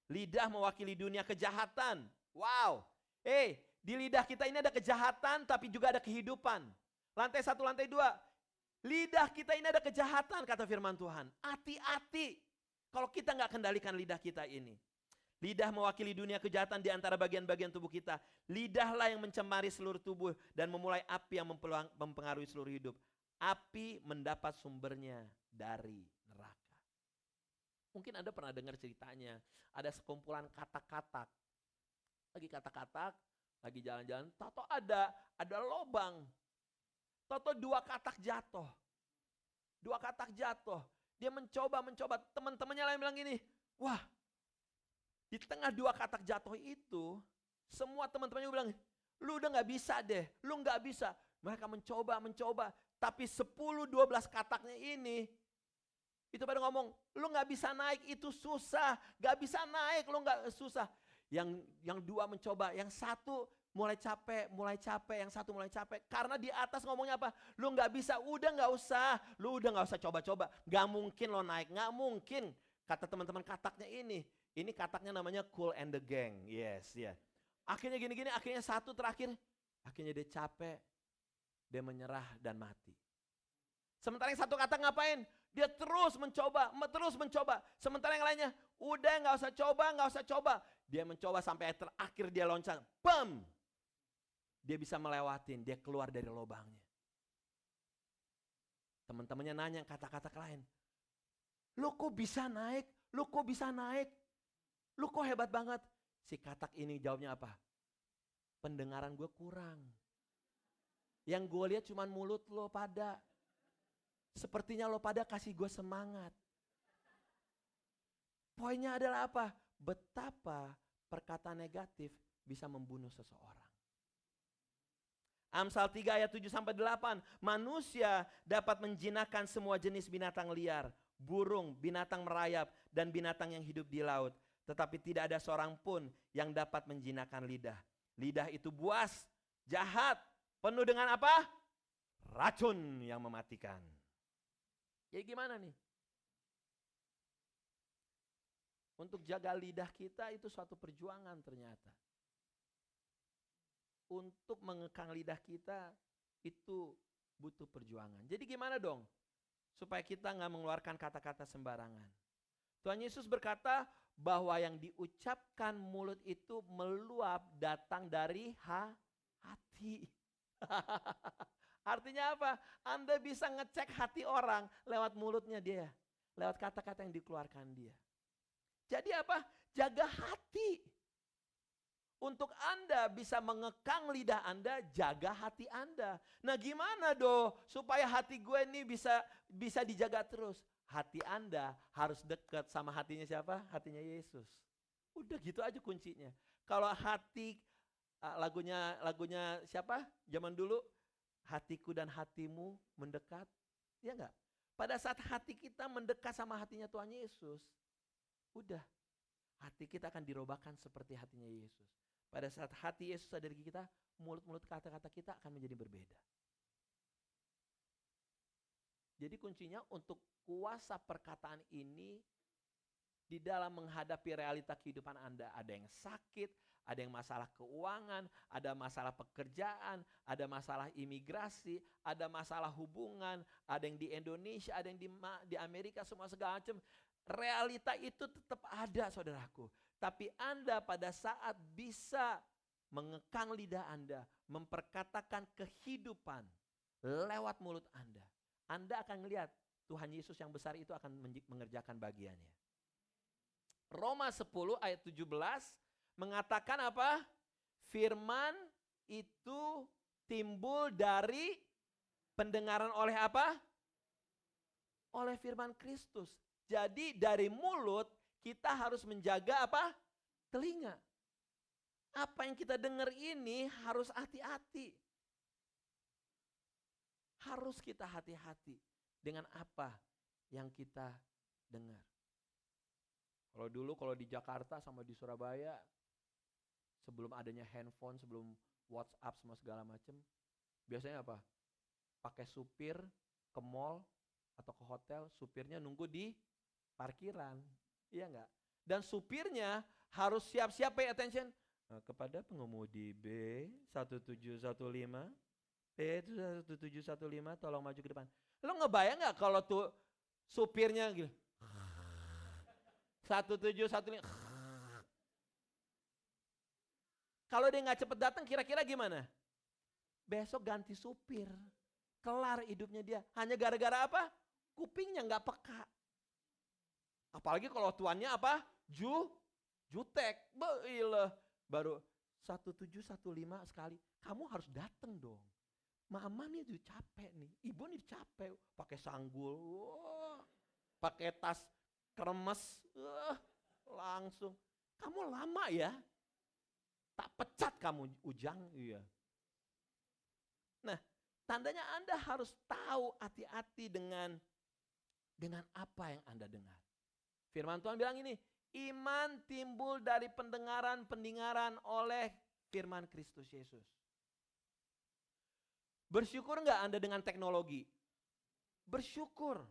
Lidah mewakili dunia kejahatan. Wow. Di lidah kita ini ada kejahatan tapi juga ada kehidupan. Lantai 1, lantai 2. Lidah kita ini ada kejahatan kata firman Tuhan. Hati-hati kalau kita nggak kendalikan lidah kita ini. Lidah mewakili dunia kejahatan di antara bagian-bagian tubuh kita. Lidahlah yang mencemari seluruh tubuh dan memulai api yang mempengaruhi seluruh hidup. Api mendapat sumbernya dari neraka. Mungkin Anda pernah dengar ceritanya. Ada sekumpulan katak-katak. Lagi katak-katak, lagi jalan-jalan. Tato ada lobang. Tato 2 katak jatuh. 2 katak jatuh. Dia mencoba. Teman-temannya lain bilang gini, wah, di tengah 2 katak jatuh itu, semua teman-temannya bilang, lu udah gak bisa deh, lu gak bisa. Mereka mencoba. Tapi 10-12 kataknya ini, itu pada ngomong, lu gak bisa naik, itu susah. Gak bisa naik, lu gak susah. Yang 2 mencoba, yang 1 mulai capek, yang 1 mulai capek. Karena di atas ngomongnya apa? Lu gak bisa, udah gak usah. Lu udah gak usah coba-coba. Gak mungkin lo naik, gak mungkin. Kata teman-teman kataknya ini. Ini kataknya namanya Kool and the Gang. Yes, ya. Yeah. Akhirnya gini-gini, akhirnya 1 terakhir. Akhirnya dia capek. Dia menyerah dan mati. Sementara yang 1 katak ngapain? Dia terus mencoba. Sementara yang lainnya, udah gak usah coba. Dia mencoba sampai terakhir dia loncat. Bam! Dia bisa melewatin, dia keluar dari lubangnya. Teman-temannya nanya kata-kata lain. Lu kok bisa naik? Lu kok hebat banget? Si katak ini jawabnya apa? Pendengaran gue kurang. Yang gue lihat cuma mulut lo pada. Sepertinya lo pada kasih gue semangat. Poinnya adalah apa? Betapa perkataan negatif bisa membunuh seseorang. Amsal 3 ayat 7-8. Manusia dapat menjinakkan semua jenis binatang liar. Burung, binatang merayap, dan binatang yang hidup di laut. Tetapi tidak ada seorang pun yang dapat menjinakkan lidah. Lidah itu buas, jahat, penuh dengan apa? Racun yang mematikan. Jadi gimana nih? Untuk jaga lidah kita itu suatu perjuangan ternyata. Untuk mengekang lidah kita itu butuh perjuangan. Jadi gimana dong? Supaya kita nggak mengeluarkan kata-kata sembarangan. Tuhan Yesus berkata bahwa yang diucapkan mulut itu meluap datang dari hati. Artinya apa? Anda bisa ngecek hati orang lewat mulutnya dia. Lewat kata-kata yang dikeluarkan dia. Jadi apa? Jaga hati. Untuk Anda bisa mengekang lidah Anda, jaga hati Anda. Nah gimana dong supaya hati gue ini bisa dijaga terus? Hati Anda harus dekat sama hatinya siapa? Hatinya Yesus. Udah gitu aja kuncinya. Kalau hati, lagunya siapa? Zaman dulu, hatiku dan hatimu mendekat. Ya enggak? Pada saat hati kita mendekat sama hatinya Tuhan Yesus, udah, hati kita akan dirubahkan seperti hatinya Yesus. Pada saat hati Yesus ada di kita, mulut-mulut kata-kata kita akan menjadi berbeda. Jadi kuncinya untuk kuasa perkataan ini di dalam menghadapi realita kehidupan Anda. Ada yang sakit, ada yang masalah keuangan, ada masalah pekerjaan, ada masalah imigrasi, ada masalah hubungan, ada yang di Indonesia, ada yang di Amerika, semua segala macam. Realita itu tetap ada, saudaraku. Tapi Anda pada saat bisa mengekang lidah Anda, memperkatakan kehidupan lewat mulut Anda akan melihat Tuhan Yesus yang besar itu akan mengerjakan bagiannya. Roma 10 ayat 17 mengatakan apa? Firman itu timbul dari pendengaran oleh apa? Oleh firman Kristus. Jadi dari mulut kita harus menjaga apa? Telinga. Apa yang kita dengar ini harus hati-hati. Harus kita hati-hati dengan apa yang kita dengar. Kalau di Jakarta sama di Surabaya, sebelum adanya handphone, sebelum WhatsApp semua segala macam, biasanya apa? Pakai supir ke mall atau ke hotel, supirnya nunggu di parkiran, iya enggak? Dan supirnya harus siap-siap pay attention kepada pengemudi B1715, B1715 tolong maju ke depan. Lo ngebayang enggak kalau tuh supirnya gitu? 1715. Kalau dia nggak cepet datang, kira-kira gimana? Besok ganti supir, kelar hidupnya dia. Hanya gara-gara apa? Kupingnya nggak peka. Apalagi kalau tuannya apa? Jutek. Baru 1715 sekali. Kamu harus datang dong. Mama nih udah capek nih, ibu nih capek. Pakai sanggul, pakai tas kremes, langsung. Kamu lama ya? Tak pecat kamu Ujang. Iya. Nah, tandanya Anda harus tahu hati-hati dengan apa yang Anda dengar. Firman Tuhan bilang ini, iman timbul dari pendengaran oleh firman Kristus Yesus. Bersyukur enggak Anda dengan teknologi? Bersyukur.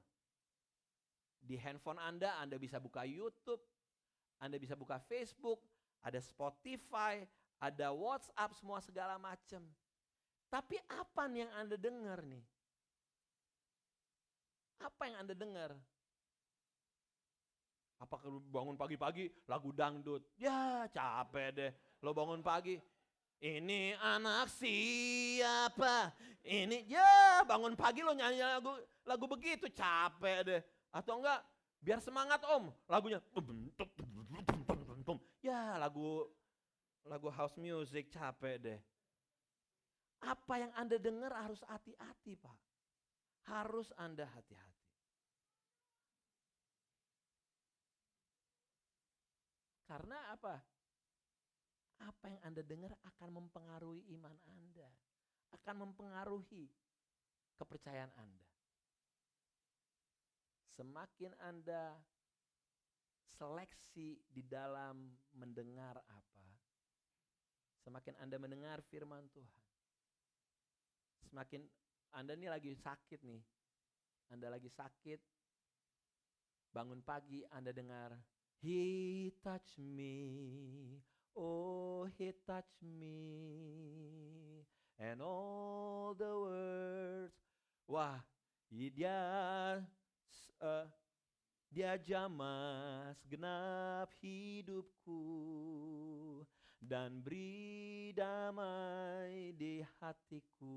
Di handphone Anda bisa buka YouTube, Anda bisa buka Facebook, ada Spotify, ada WhatsApp, semua segala macam. Tapi apa nih yang Anda dengar nih? Apa yang Anda dengar? Apakah lu bangun pagi-pagi lagu dangdut? Ya capek deh, lo bangun pagi. Ini anak siapa? Ini ya bangun pagi lo nyanyi lagu begitu, capek deh. Atau enggak, biar semangat om, lagunya. Ya lagu house music, capek deh. Apa yang Anda dengar harus hati-hati Pak. Harus Anda hati-hati. Karena apa? Apa yang Anda dengar akan mempengaruhi iman Anda. Akan mempengaruhi kepercayaan Anda. Semakin Anda seleksi di dalam mendengar apa, semakin Anda mendengar firman Tuhan. Semakin Anda nih lagi sakit nih. Anda lagi sakit, bangun pagi Anda dengar, He touch me, oh He touch me, and all the words. Wah, dia jamah segenap hidupku dan beri damai di hatiku.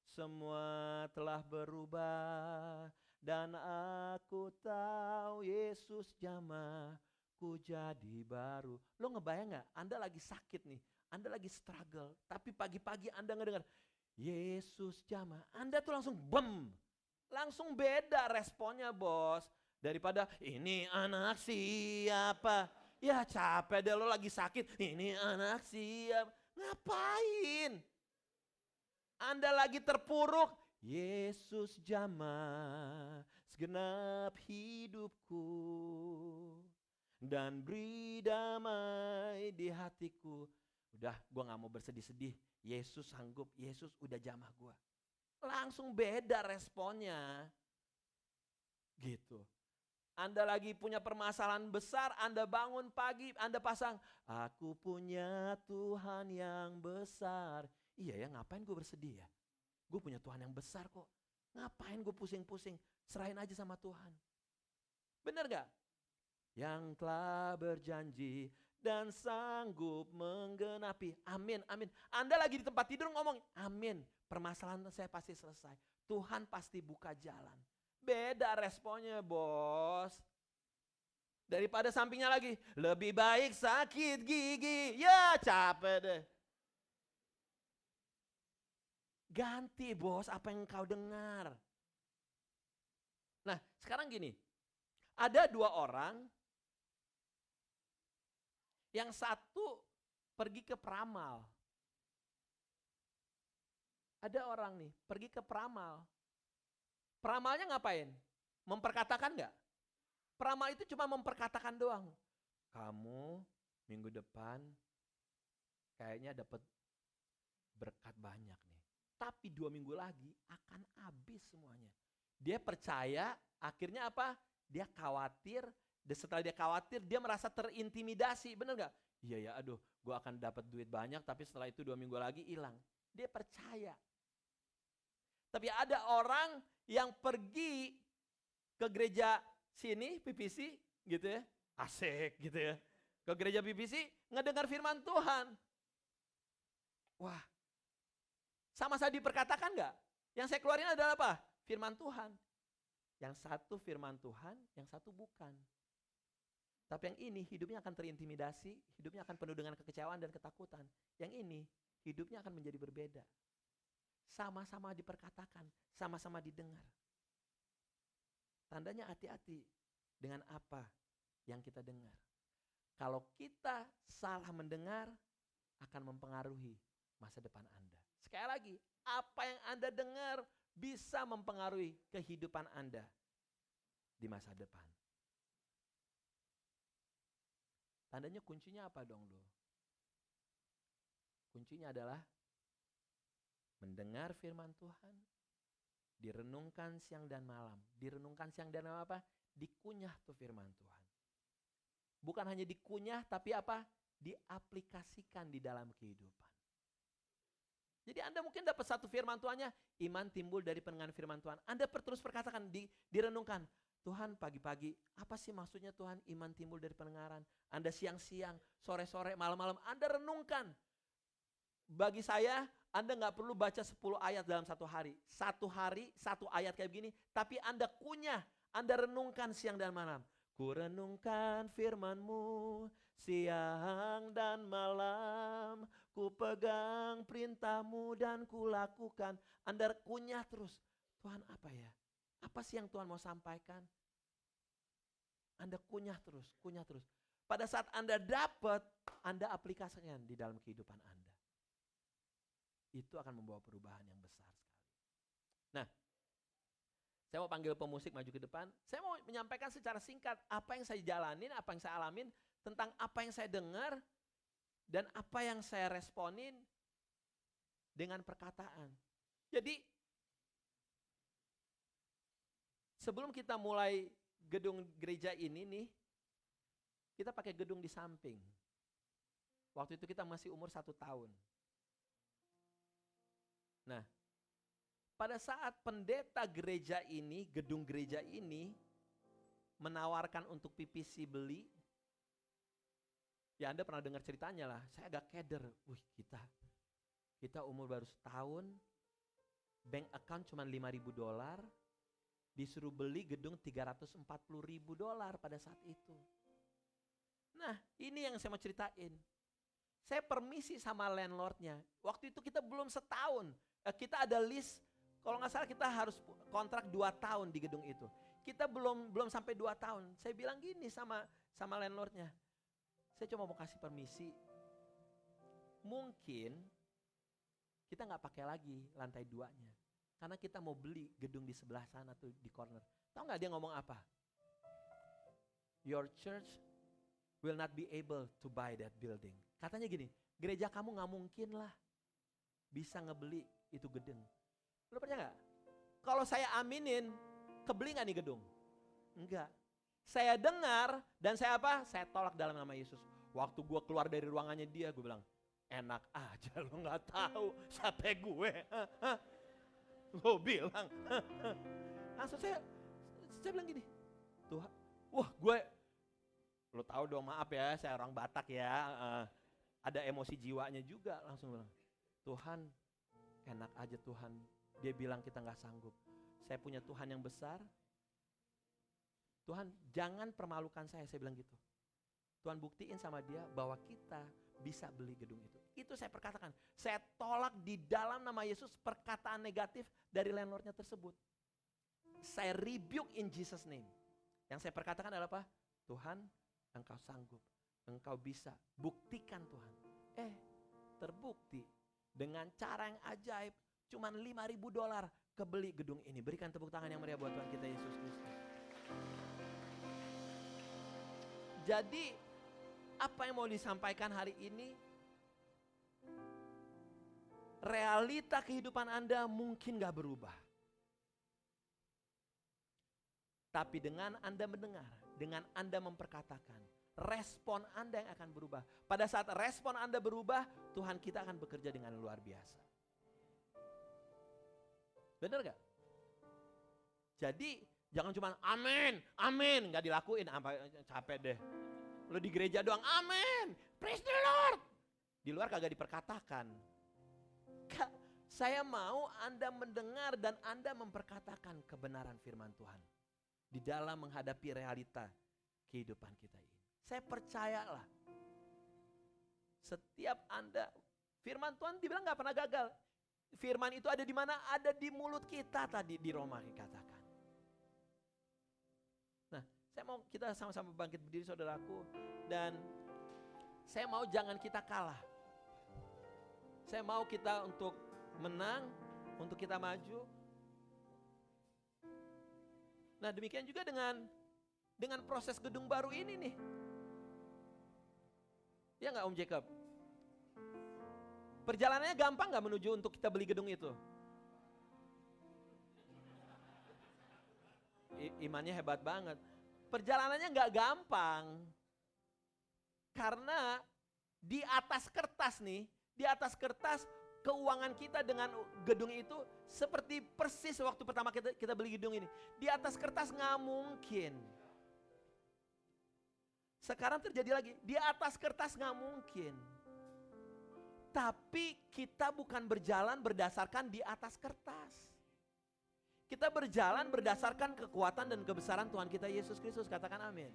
Semua telah berubah dan aku tahu Yesus jamah ku jadi baru. Lo ngebayang gak? Anda lagi sakit nih, Anda lagi struggle, tapi pagi-pagi Anda ngedengar Yesus jamah, Anda tuh langsung langsung beda responnya bos. Daripada ini anak siapa? Ya capek deh lo lagi sakit, ini anak siapa? Ngapain? Anda lagi terpuruk, Yesus jamah segenap hidupku dan beri damai di hatiku. Udah, gue gak mau bersedih-sedih. Yesus sanggup, Yesus udah jamah gue. Langsung beda responnya. Gitu. Anda lagi punya permasalahan besar, Anda bangun pagi, Anda pasang, aku punya Tuhan yang besar. Iya ya, ngapain gue bersedih ya? Gue punya Tuhan yang besar kok. Ngapain gue pusing-pusing? Serahin aja sama Tuhan. Bener gak? Yang telah berjanji dan sanggup menggenapi. Amin, amin. Anda lagi di tempat tidur ngomong, amin. Permasalahan saya pasti selesai. Tuhan pasti buka jalan. Beda responnya bos. Daripada sampingnya lagi, lebih baik sakit gigi. Ya capek deh. Ganti bos apa yang kau dengar. Nah sekarang gini, ada dua orang, yang satu pergi ke peramal. Ada orang nih pergi ke peramal. Peramalnya ngapain? Memperkatakan gak? Peramal itu cuma memperkatakan doang. Kamu minggu depan kayaknya dapat berkat banyak nih. Tapi 2 minggu lagi akan habis semuanya. Dia percaya, akhirnya apa? Dia khawatir, dan setelah dia khawatir, dia merasa terintimidasi. Bener gak? Iya ya, aduh, gue akan dapat duit banyak, tapi setelah itu 2 minggu lagi hilang. Dia percaya. Tapi ada orang yang pergi ke gereja sini, PPC, gitu ya. Asik gitu ya. Ke gereja PPC, ngedengar firman Tuhan. Wah, sama saya diperkatakan gak? Yang saya keluarin adalah apa? Firman Tuhan. Yang satu firman Tuhan, yang satu bukan. Tapi yang ini hidupnya akan terintimidasi, hidupnya akan penuh dengan kekecewaan dan ketakutan. Yang ini hidupnya akan menjadi berbeda. Sama-sama diperkatakan, sama-sama didengar. Tandanya hati-hati dengan apa yang kita dengar. Kalau kita salah mendengar, akan mempengaruhi masa depan Anda. Sekali lagi, apa yang Anda dengar bisa mempengaruhi kehidupan Anda di masa depan. Tandanya kuncinya apa dong lo? Kuncinya adalah mendengar firman Tuhan, direnungkan siang dan malam. Direnungkan siang dan malam apa? Dikunyah tuh firman Tuhan. Bukan hanya dikunyah, tapi apa? Diaplikasikan di dalam kehidupan. Jadi Anda mungkin dapat satu firman Tuhannya, iman timbul dari pendengaran firman Tuhan. Anda terus perkatakan, direnungkan. Tuhan pagi-pagi, apa sih maksudnya Tuhan iman timbul dari pendengaran? Anda siang-siang, sore-sore, malam-malam, Anda renungkan. Bagi saya, Anda gak perlu baca 10 ayat dalam satu hari. Satu hari, satu ayat kayak begini, tapi Anda kunyah, Anda renungkan siang dan malam. Ku renungkan firman-Mu siang dan malam, ku pegang perintah-Mu dan ku lakukan. Anda kunyah terus, Tuhan apa ya? Apa sih yang Tuhan mau sampaikan? Anda kunyah terus, kunyah terus. Pada saat Anda dapat, Anda aplikasikan di dalam kehidupan Anda. Itu akan membawa perubahan yang besar sekali. Nah, saya mau panggil pemusik maju ke depan. Saya mau menyampaikan secara singkat apa yang saya jalanin, apa yang saya alamin, tentang apa yang saya dengar, dan apa yang saya responin dengan perkataan. Jadi, sebelum kita mulai gedung gereja ini nih, kita pakai gedung di samping. Waktu itu kita masih umur 1 tahun. Nah, pada saat pendeta gereja ini, gedung gereja ini, menawarkan untuk PPC beli, ya Anda pernah dengar ceritanya lah, saya agak keder. Kita umur baru setahun, bank account cuma $5.000, disuruh beli gedung $340.000 pada saat itu. Nah, ini yang saya mau ceritain. Saya permisi sama landlordnya. Waktu itu kita belum setahun. Kita ada list, kalau nggak salah kita harus kontrak 2 tahun di gedung itu. Kita belum sampai 2 tahun. Saya bilang gini sama landlordnya. Saya cuma mau kasih permisi. Mungkin kita nggak pakai lagi lantai 2-nya. Karena kita mau beli gedung di sebelah sana tuh di corner. Tahu nggak dia ngomong apa? Your church will not be able to buy that building. Katanya gini, gereja kamu nggak mungkin lah bisa ngebeli itu gedung. Lo percaya nggak? Kalau saya aminin, kebeli nggak nih gedung? Enggak. Saya dengar dan saya apa? Saya tolak dalam nama Yesus. Waktu gue keluar dari ruangannya dia, gue bilang, enak aja lo nggak tahu siapa gue. Gue bilang, langsung saya bilang gini, Tuhan, wah gue, lo tahu dong maaf ya, saya orang Batak ya, ada emosi jiwanya juga, langsung bilang, Tuhan, enak aja Tuhan, dia bilang kita nggak sanggup, saya punya Tuhan yang besar, Tuhan jangan permalukan saya bilang gitu, Tuhan buktiin sama dia bahwa kita bisa beli gedung itu. Itu saya perkatakan, saya tolak di dalam nama Yesus perkataan negatif dari landlordnya tersebut. Saya rebuke in Jesus name. Yang saya perkatakan adalah apa? Tuhan, Engkau sanggup, Engkau bisa, buktikan Tuhan. Terbukti dengan cara yang ajaib, cuman $5,000 kebeli gedung ini. Berikan tepuk tangan yang meriah buat Tuhan kita Yesus Kristus. Jadi apa yang mau disampaikan hari ini? Realita kehidupan Anda mungkin gak berubah. Tapi dengan Anda mendengar, dengan Anda memperkatakan, respon Anda yang akan berubah. Pada saat respon Anda berubah, Tuhan kita akan bekerja dengan luar biasa. Benar gak? Jadi jangan cuma amin, amin, gak dilakuin, capek deh. Lo di gereja doang, amin, praise the Lord. Di luar kagak diperkatakan. Saya mau Anda mendengar dan Anda memperkatakan kebenaran firman Tuhan. Di dalam menghadapi realita kehidupan kita ini. Saya percayalah. Setiap Anda, firman Tuhan dibilang gak pernah gagal. Firman itu ada di mana? Ada di mulut kita tadi di Roma dikatakan. Nah, saya mau kita sama-sama bangkit berdiri saudaraku. Dan saya mau jangan kita kalah. Saya mau kita untuk menang, untuk kita maju. Nah demikian juga dengan proses gedung baru ini nih. Ya nggak Om Jacob? Perjalanannya gampang nggak menuju untuk kita beli gedung itu? Imannya hebat banget. Perjalanannya nggak gampang. Karena di atas kertas nih, di atas kertas keuangan kita dengan gedung itu seperti persis waktu pertama kita beli gedung ini. Di atas kertas nggak mungkin. Sekarang terjadi lagi, di atas kertas nggak mungkin. Tapi kita bukan berjalan berdasarkan di atas kertas. Kita berjalan berdasarkan kekuatan dan kebesaran Tuhan kita Yesus Kristus. Katakan amin.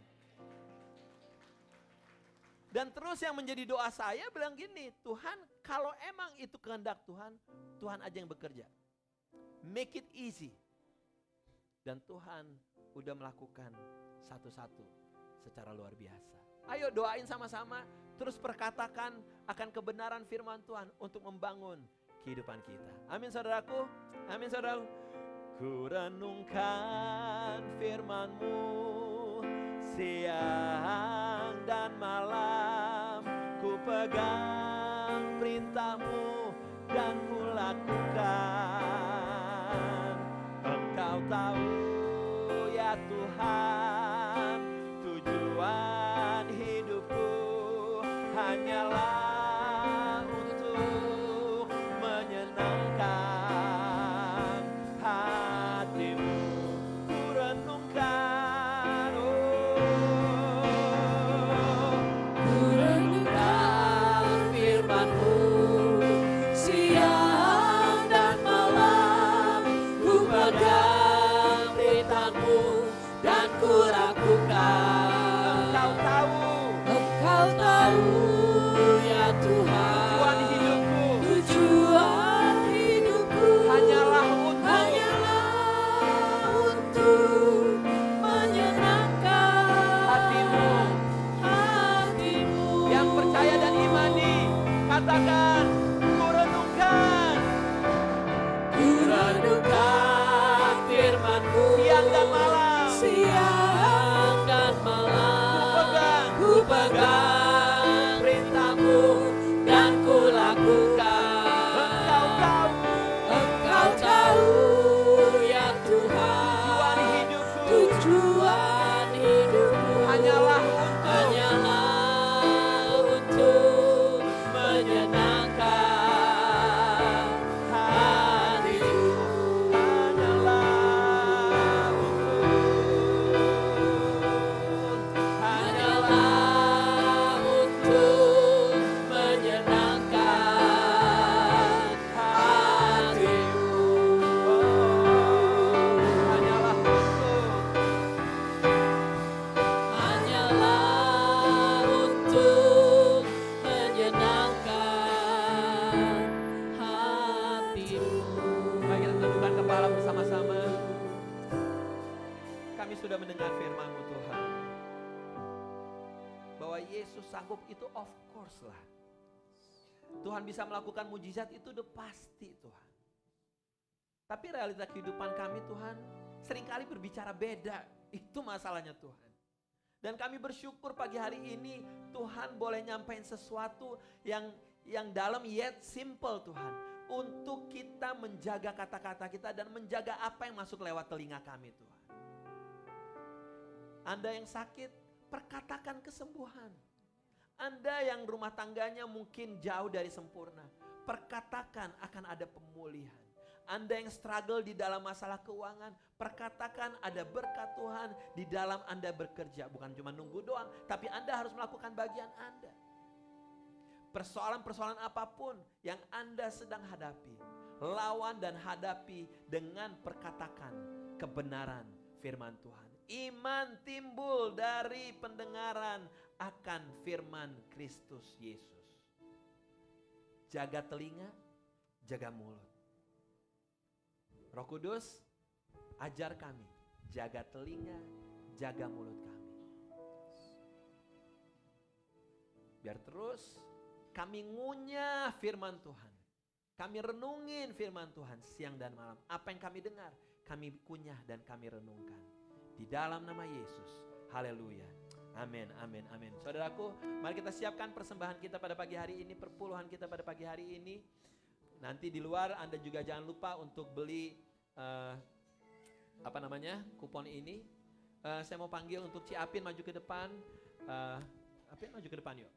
Dan terus yang menjadi doa saya bilang gini, Tuhan kalau emang itu kehendak Tuhan, Tuhan aja yang bekerja. Make it easy. Dan Tuhan udah melakukan satu-satu secara luar biasa. Ayo doain sama-sama, terus perkatakan akan kebenaran firman Tuhan untuk membangun kehidupan kita. Amin saudaraku, amin saudaraku. Ku renungkan firman-Mu siang dan malam, ku pegang perintah-Mu dan ku lakukan. Engkau tahu ya Tuhan, tujuan hidupku hanyalah untuk menyenangkan hati-Mu. Ku renungkan, Ku renungkan firman-Mu siang dan malam, ku pegang perintah-Mu dan ku lakukan. Engkau tahu ya Tuhan, tujuan hidupku hanyalah untuk menyenangkan hati-Mu. Yang percaya dan imani, katakan ku renungkan. Ku renungkan sanggup itu of course lah. Tuhan bisa melakukan mujizat itu udah pasti Tuhan. Tapi realita kehidupan kami Tuhan seringkali berbicara beda. Itu masalahnya Tuhan. Dan kami bersyukur pagi hari ini Tuhan boleh nyampein sesuatu yang dalam yet simple Tuhan. Untuk kita menjaga kata-kata kita dan menjaga apa yang masuk lewat telinga kami Tuhan. Anda yang sakit, perkatakan kesembuhan. Anda yang rumah tangganya mungkin jauh dari sempurna, perkatakan akan ada pemulihan. Anda yang struggle di dalam masalah keuangan, perkatakan ada berkat Tuhan di dalam Anda bekerja. Bukan cuma nunggu doang, tapi Anda harus melakukan bagian Anda. Persoalan-persoalan apapun yang Anda sedang hadapi, lawan dan hadapi dengan perkatakan kebenaran firman Tuhan. Iman timbul dari pendengaran akan firman Kristus Yesus. Jaga telinga, jaga mulut. Roh Kudus, ajar kami, jaga telinga, jaga mulut kami. Biar terus kami ngunyah firman Tuhan. Kami renungin firman Tuhan siang dan malam. Apa yang kami dengar, kami kunyah dan kami renungkan. Di dalam nama Yesus, haleluya. Amin, amin, amin. Saudaraku, mari kita siapkan persembahan kita pada pagi hari ini, perpuluhan kita pada pagi hari ini. Nanti di luar Anda juga jangan lupa untuk beli kupon ini. Saya mau panggil untuk Ciapin maju ke depan. Apin maju ke depan yuk.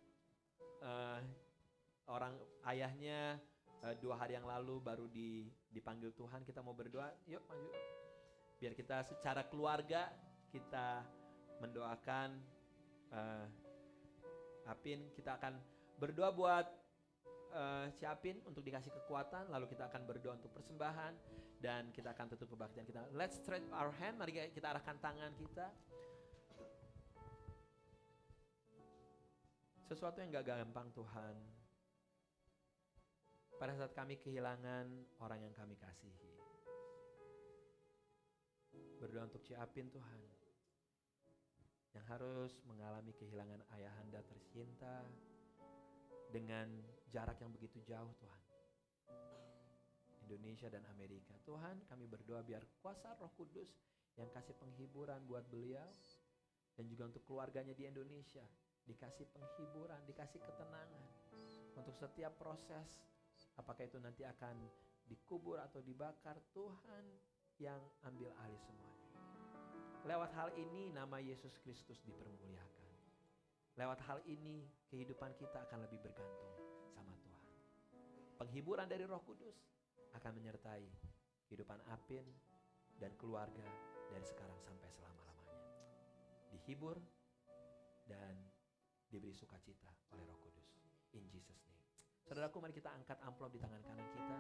Orang ayahnya 2 hari yang lalu baru dipanggil Tuhan. Kita mau berdoa, yuk maju. Biar kita secara keluarga kita mendoakan Apin. Kita akan berdoa buat Ciapin untuk dikasih kekuatan. Lalu kita akan berdoa untuk persembahan. Dan kita akan tutup kebaktian kita. Let's stretch our hand. Mari kita arahkan tangan kita. Sesuatu yang gak gampang Tuhan. Pada saat kami kehilangan orang yang kami kasihi. Berdoa untuk Ciapin Tuhan. Yang harus mengalami kehilangan ayahanda tercinta. Dengan jarak yang begitu jauh Tuhan. Indonesia dan Amerika. Tuhan, kami berdoa biar kuasa Roh Kudus yang kasih penghiburan buat beliau. Dan juga untuk keluarganya di Indonesia. Dikasih penghiburan, dikasih ketenangan. Untuk setiap proses. Apakah itu nanti akan dikubur atau dibakar, Tuhan yang ambil alih semuanya. Lewat hal ini nama Yesus Kristus dipermuliakan. Lewat hal ini kehidupan kita akan lebih bergantung sama Tuhan. Penghiburan dari Roh Kudus akan menyertai kehidupan Apin dan keluarga dari sekarang sampai selama-lamanya. Dihibur dan diberi sukacita oleh Roh Kudus. In Jesus name. Saudaraku, mari kita angkat amplop di tangan kanan kita.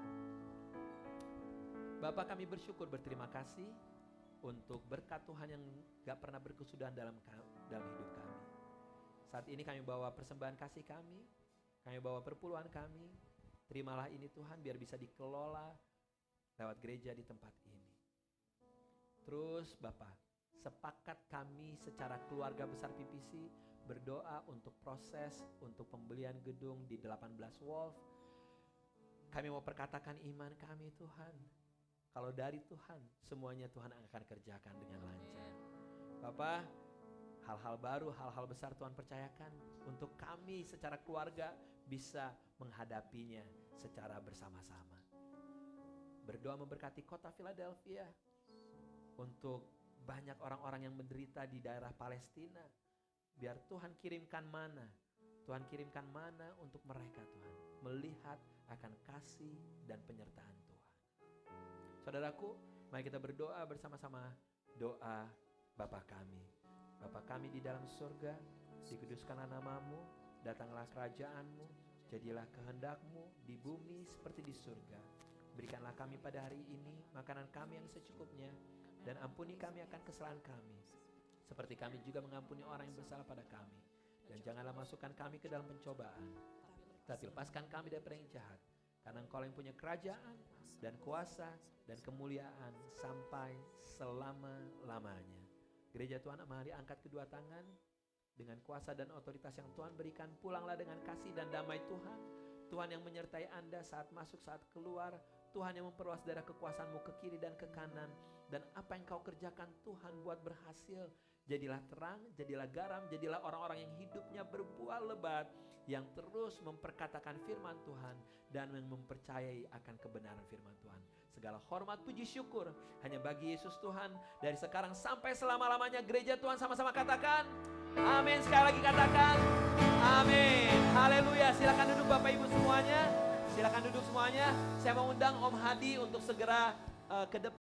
Bapak, kami bersyukur, berterima kasih untuk berkat Tuhan yang gak pernah berkesudahan dalam hidup kami. Saat ini kami bawa persembahan kasih kami bawa perpuluhan kami. Terimalah ini Tuhan biar bisa dikelola lewat gereja di tempat ini. Terus Bapak, sepakat kami secara keluarga besar PPC berdoa untuk proses untuk pembelian gedung di 18 Wolf. Kami mau perkatakan iman kami Tuhan. Kalau dari Tuhan, semuanya Tuhan akan kerjakan dengan lancar. Bapak, hal-hal baru, hal-hal besar Tuhan percayakan untuk kami secara keluarga bisa menghadapinya secara bersama-sama. Berdoa memberkati kota Philadelphia untuk banyak orang-orang yang menderita di daerah Palestina. Biar Tuhan kirimkan mana. Tuhan kirimkan mana untuk mereka Tuhan. Melihat akan kasih dan penyertaan Tuhan. Saudaraku, mari kita berdoa bersama-sama doa Bapa kami. Bapa kami di dalam surga, dikuduskanlah namamu, datanglah kerajaanmu, jadilah kehendakmu di bumi seperti di surga. Berikanlah kami pada hari ini makanan kami yang secukupnya, dan ampuni kami akan kesalahan kami, seperti kami juga mengampuni orang yang bersalah pada kami. Dan janganlah masukkan kami ke dalam pencobaan, tapi lepaskan kami dari yang jahat. Karena Engkau yang punya kerajaan dan kuasa dan kemuliaan sampai selama-lamanya. Gereja Tuhan, mari angkat kedua tangan Dengan kuasa dan otoritas yang Tuhan berikan, pulanglah dengan kasih dan damai Tuhan. Tuhan yang menyertai Anda saat masuk, saat keluar. Tuhan yang memperluas daerah kekuasaan-Mu ke kiri dan ke kanan. Dan apa yang Kau kerjakan Tuhan buat berhasil. Jadilah terang, jadilah garam, jadilah orang-orang yang hidupnya berbuah lebat. Yang terus memperkatakan firman Tuhan dan yang mempercayai akan kebenaran firman Tuhan. Segala hormat, puji, syukur hanya bagi Yesus Tuhan. Dari sekarang sampai selama-lamanya gereja Tuhan sama-sama katakan amin. Sekali lagi katakan amin. Haleluya. Silakan duduk Bapak Ibu semuanya. Silakan duduk semuanya. Saya mau undang Om Hadi untuk segera ke depan.